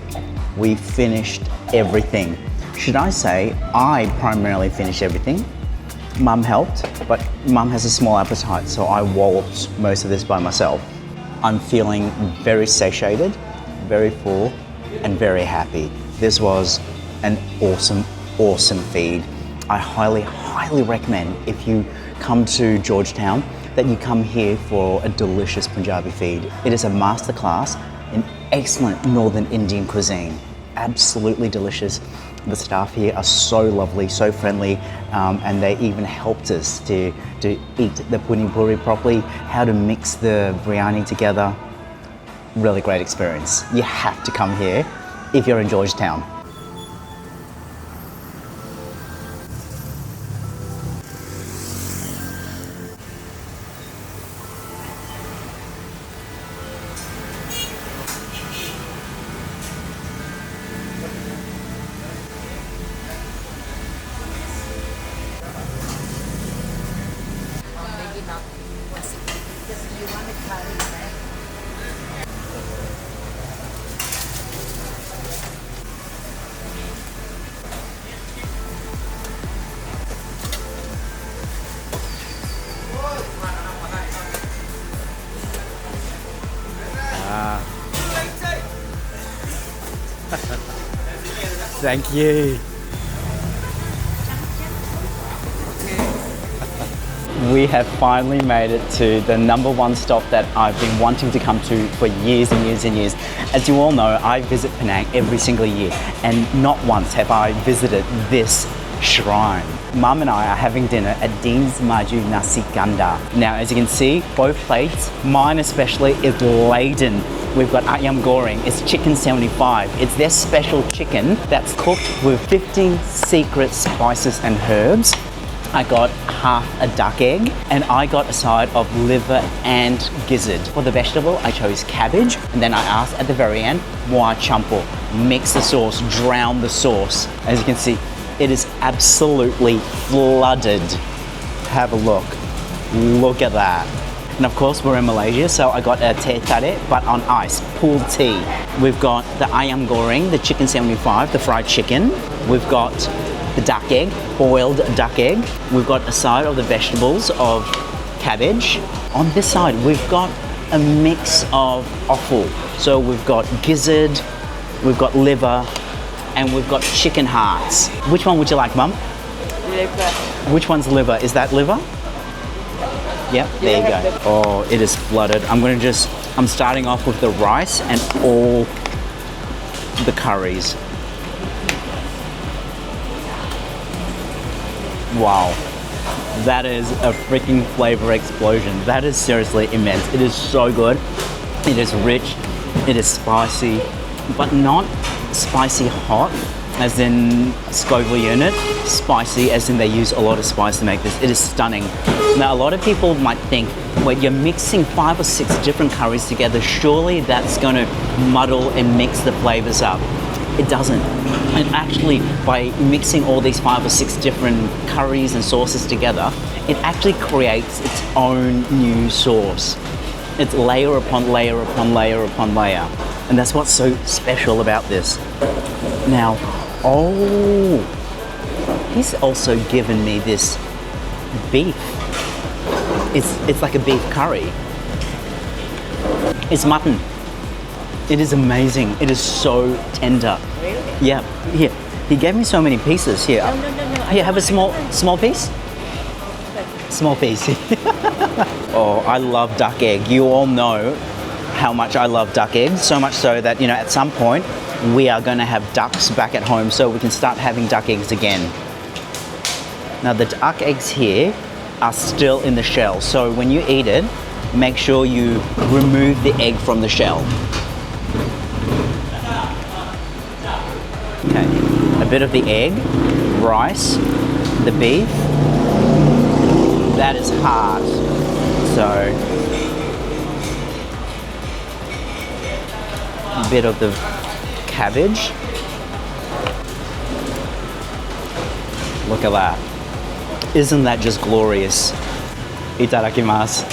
we finished everything. Should I say, I primarily finished everything. Mum helped, but Mum has a small appetite, so I walloped most of this by myself. I'm feeling very satiated, very full, and very happy. This was an awesome, awesome feed. I highly, highly recommend if you come to Georgetown that you come here for a delicious Punjabi feed. It is a masterclass in excellent Northern Indian cuisine. Absolutely delicious. The staff here are so lovely, so friendly, and they even helped us to eat the puri puri properly, how to mix the biryani together. Really great experience. You have to come here if you're in Georgetown. Thank you. We have finally made it to the #1 stop that I've been wanting to come to for years and years and years. As you all know, I visit Penang every single year, and not once have I visited this shrine. Mum and I are having dinner at Dean's Maju Nasi Ganda. Now, as you can see, both plates, mine especially, is laden. We've got ayam goreng, it's chicken 75. It's their special chicken that's cooked with 50 secret spices and herbs. I got half a duck egg and I got a side of liver and gizzard. For the vegetable, I chose cabbage, and then I asked at the very end, moi champo, mix the sauce, drown the sauce. As you can see, it is absolutely flooded. Have a look. Look at that. And of course, we're in Malaysia, so I got a teh tarik, but on ice, pooled tea. We've got the ayam goreng, the chicken 75, the fried chicken. We've got the duck egg, boiled duck egg. We've got a side of the vegetables of cabbage. On this side, we've got a mix of offal. So we've got gizzard, we've got liver, and we've got chicken hearts. Which one would you like, Mum? Liver. Which one's liver? Is that liver? Yep, there you go. Oh, it is flooded. I'm starting off with the rice and all the curries. Wow, that is a freaking flavor explosion. That is seriously immense. It is so good. It is rich, it is spicy, but not spicy hot, as in Scoville unit. Spicy, as in they use a lot of spice to make this. It is stunning. Now, a lot of people might think, well, you're mixing 5 or 6 different curries together, surely that's going to muddle and mix the flavors up. It doesn't. And actually, by mixing all these 5 or 6 different curries and sauces together, it actually creates its own new sauce. It's layer upon layer upon layer upon layer. And that's what's so special about this. Now, oh, he's also given me this beef. It's like a beef curry. It's mutton. It is amazing. It is so tender. Really? Yeah. Here, he gave me so many pieces. Here. No. Here, have a small piece. Small piece. Oh, I love duck egg. You all know how much I love duck eggs. So much so that, at some point we are going to have ducks back at home, so we can start having duck eggs again. Now, the duck eggs here are still in the shell, so when you eat it, make sure you remove the egg from the shell. Okay, a bit of the egg, rice, the beef. That is hard. So, a bit of the cabbage. Look at that. Isn't that just glorious? Itadakimasu.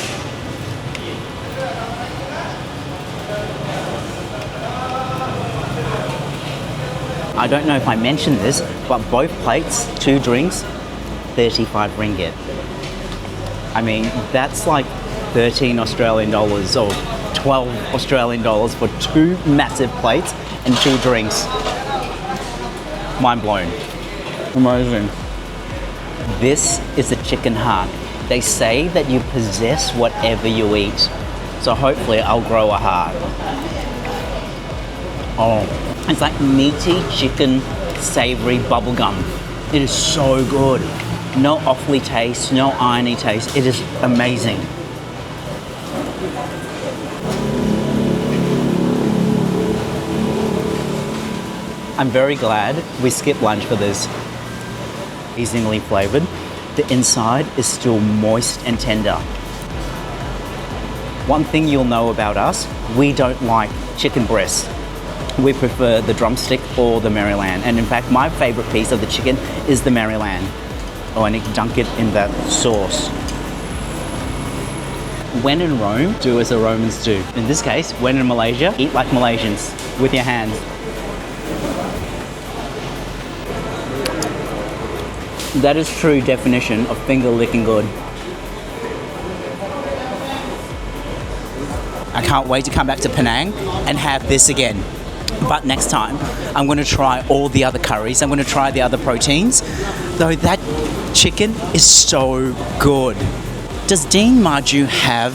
I don't know if I mentioned this, but both plates, 2 drinks, 35 ringgit. I mean, that's like 13 Australian dollars or 12 Australian dollars for 2 massive plates and 2 drinks. Mind blown. Amazing. This is a chicken heart. They say that you possess whatever you eat. So hopefully I'll grow a heart. Oh, it's like meaty chicken savory bubblegum. It is so good. No awfully taste, no irony taste. It is amazing. I'm very glad we skipped lunch for this. Amazingly flavoured. The inside is still moist and tender. One thing you'll know about us, we don't like chicken breasts. We prefer the drumstick or the Maryland. And in fact, my favourite piece of the chicken is the Maryland. Oh, I need to dunk it in that sauce. When in Rome, do as the Romans do. In this case, when in Malaysia, eat like Malaysians, with your hands. That is true definition of finger licking good. I can't wait to come back to Penang and have this again. But next time, I'm going to try all the other curries. I'm going to try the other proteins. Though that chicken is so good. Does Dean Maju have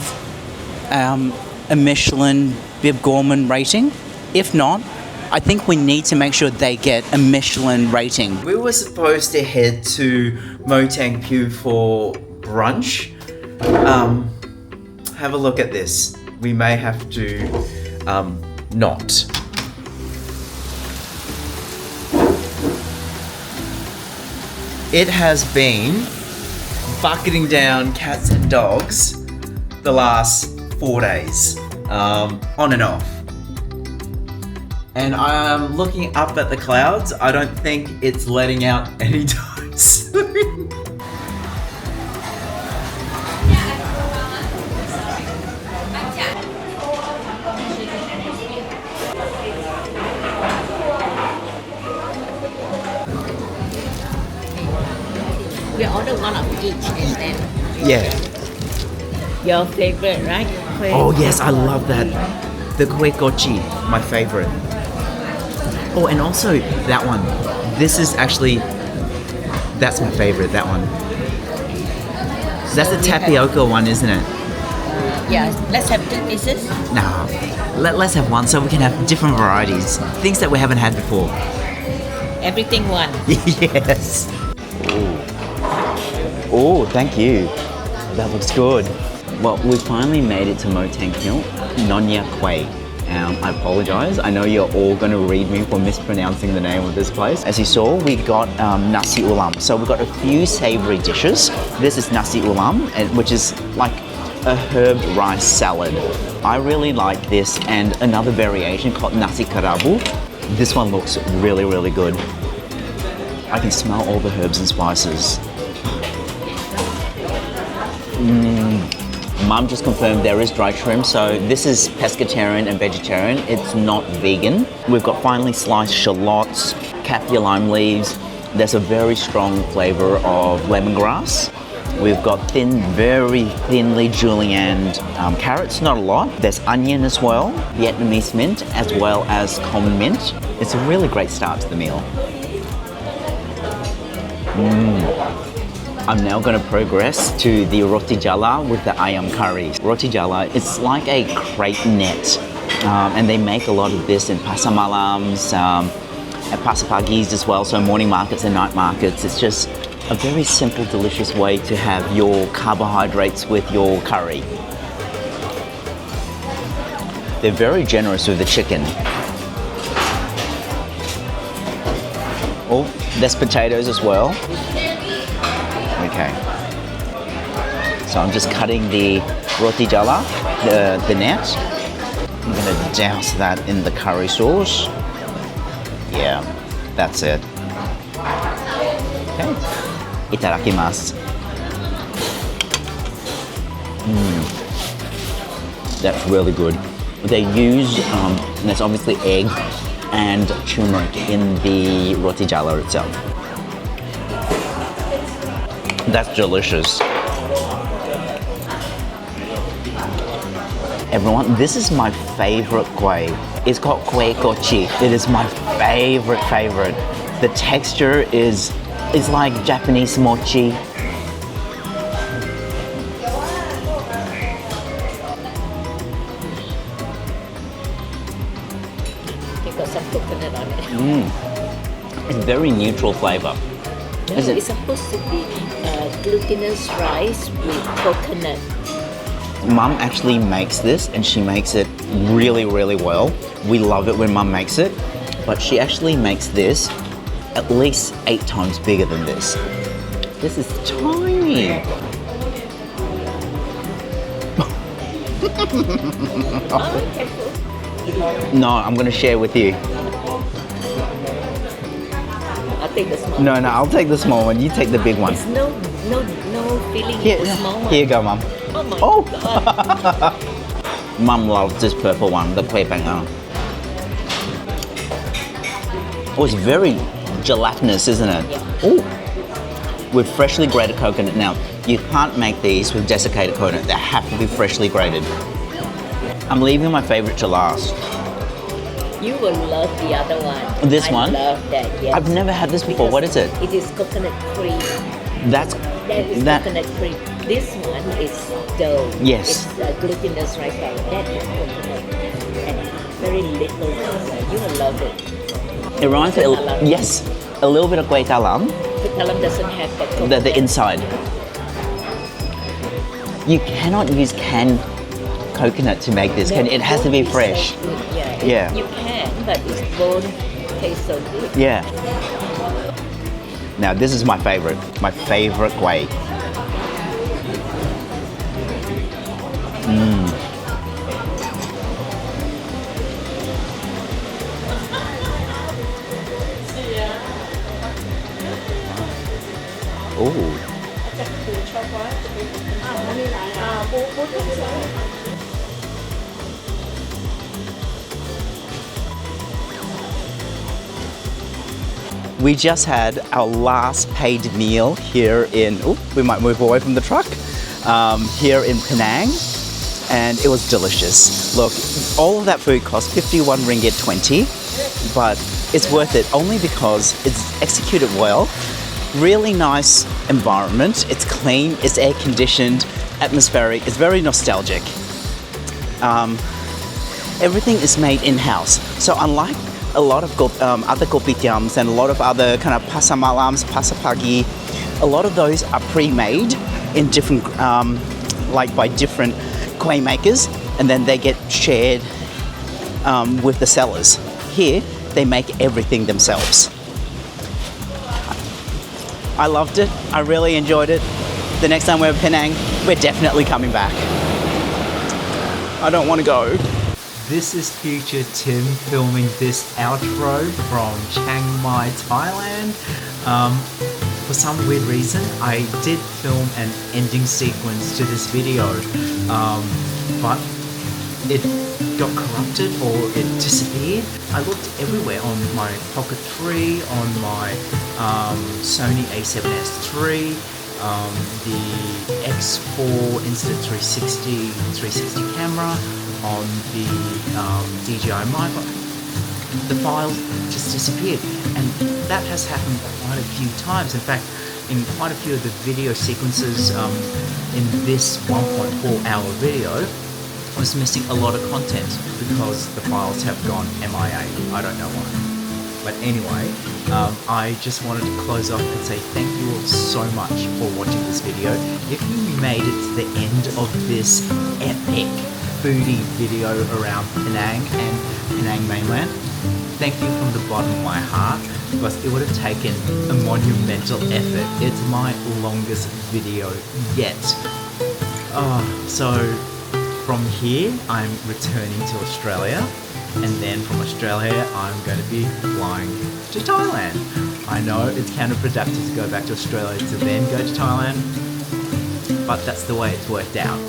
a Michelin Bib Gourmand rating? If not, I think we need to make sure they get a Michelin rating. We were supposed to head to Motang Pew for brunch. Have a look at this. We may have to not. It has been bucketing down cats and dogs the last 4 days, on and off. And I'm looking up at the clouds. I don't think it's letting out anytime soon. We order one of each and then Yeah. your favorite, right? Oh yes, I love that. The Kek Lok Si, my favorite. Oh, and also that one. This is actually, that's my favorite, that one. So that's the tapioca one, isn't it? Yeah, let's have 2 pieces. No, let's have one so we can have different varieties. Things that we haven't had before. Everything one. Yes. Oh, thank you. That looks good. Well, we finally made it to Motang Pew, Nonya Quay. I apologize. I know you're all going to read me for mispronouncing the name of this place. As you saw, we got nasi ulam. So we got a few savory dishes. This is nasi ulam, which is like a herb rice salad. I really like this, and another variation called nasi kerabu. This one looks really, really good. I can smell all the herbs and spices. Mum just confirmed there is dry shrimp, so this is pescatarian and vegetarian. It's not vegan. We've got finely sliced shallots, kaffir lime leaves. There's a very strong flavour of lemongrass. We've got very thinly julienned carrots, not a lot. There's onion as well, Vietnamese mint, as well as common mint. It's a really great start to the meal. I'm now going to progress to the roti jala with the ayam curry. Roti jala, it's like a crepe net, and they make a lot of this in pasar malams, at pasar pagis as well, so morning markets and night markets. It's just a very simple, delicious way to have your carbohydrates with your curry. They're very generous with the chicken. Oh, there's potatoes as well. Okay, so I'm just cutting the roti jala, the net. I'm gonna douse that in the curry sauce. Yeah, that's it. Okay, itadakimasu. That's really good. They use, there's obviously egg and turmeric in the roti jala itself. That's delicious. Everyone, this is my favorite kueh. It's called Kek Lok Si. It is my favorite. The texture is like Japanese mochi. You got some coconut on it. It's very neutral flavor. It's supposed to be glutinous rice with coconut. Mum actually makes this, and she makes it really, really well. We love it when Mum makes it, but she actually makes this at least 8 times bigger than this. This is tiny. No, I'm gonna share with you. I'll take the small No, I'll take the small one. You take the big one. There's no feeling Here, in the small one. here you go, Mum. Oh my Oh. god. Mum loves this purple one, the kueh panggang. Oh, it's very gelatinous, isn't it? Yeah. Oh, with freshly grated coconut. Now, you can't make these with desiccated coconut. They have to be freshly grated. I'm leaving my favorite to last. You will love the other one. This one? I love that, yes. I've never had this before. What is it? It is coconut cream. That That is coconut cream. This one is dough. Yes. It's glutinous rice flour. That is coconut. And very little. You will love it. It reminds me, yes, a little bit of kueh talam. Kueh talam doesn't have that The inside. You cannot use canned coconut to make this. It has to be fresh. So good. Yeah. Yeah. You can, but it won't taste so good. Yeah. Now this is my favorite kueh. Oh. We just had our last paid meal here in, we might move away from the truck, here in Penang, and it was delicious. Look, all of that food cost 51 ringgit 20, but it's worth it only because it's executed well. Really nice environment, it's clean, it's air conditioned, atmospheric, it's very nostalgic. Everything is made in-house, so unlike a lot of other kopitiams and a lot of other kind of pasar malams, pasar pagi, a lot of those are pre-made in different, like by different kueh makers, and then they get shared with the sellers. Here, they make everything themselves. I loved it. I really enjoyed it. The next time we're in Penang, we're definitely coming back. I don't want to go. This is future Tim filming this outro from Chiang Mai, Thailand. For some weird reason, I did film an ending sequence to this video, but it got corrupted or it disappeared. I looked everywhere on my Pocket 3, on my Sony a7S III, the X4 Insta360 camera, on the DJI mic. The files just disappeared, and that has happened quite a few times. In fact, in quite a few of the video sequences in this 1.4 hour video, I was missing a lot of content because the files have gone MIA. I don't know why. But anyway, I just wanted to close off and say thank you all so much for watching this video. If you made it to the end of this epic foodie video around Penang and Penang mainland, thank you from the bottom of my heart, because it would have taken a monumental effort. It's my longest video yet. So from here I'm returning to Australia, and then from Australia I'm going to be flying to Thailand. I know it's counterproductive to go back to Australia to then go to Thailand, but that's the way it's worked out.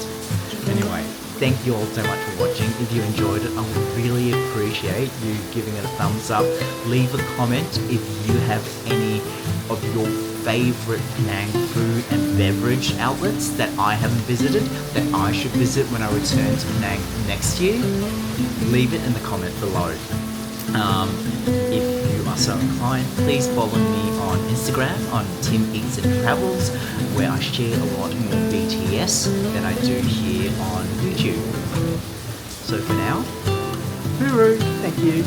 Anyway, thank you all so much for watching. If you enjoyed it, I would really appreciate you giving it a thumbs up. Leave a comment if you have any of your favourite Penang food and beverage outlets that I haven't visited, that I should visit when I return to Penang next year. Leave it in the comment below. If you are so inclined, please follow me on Instagram on Tim Eats and Travels, where I share a lot more BTS than I do here on YouTube. So for now, hooroo, thank you.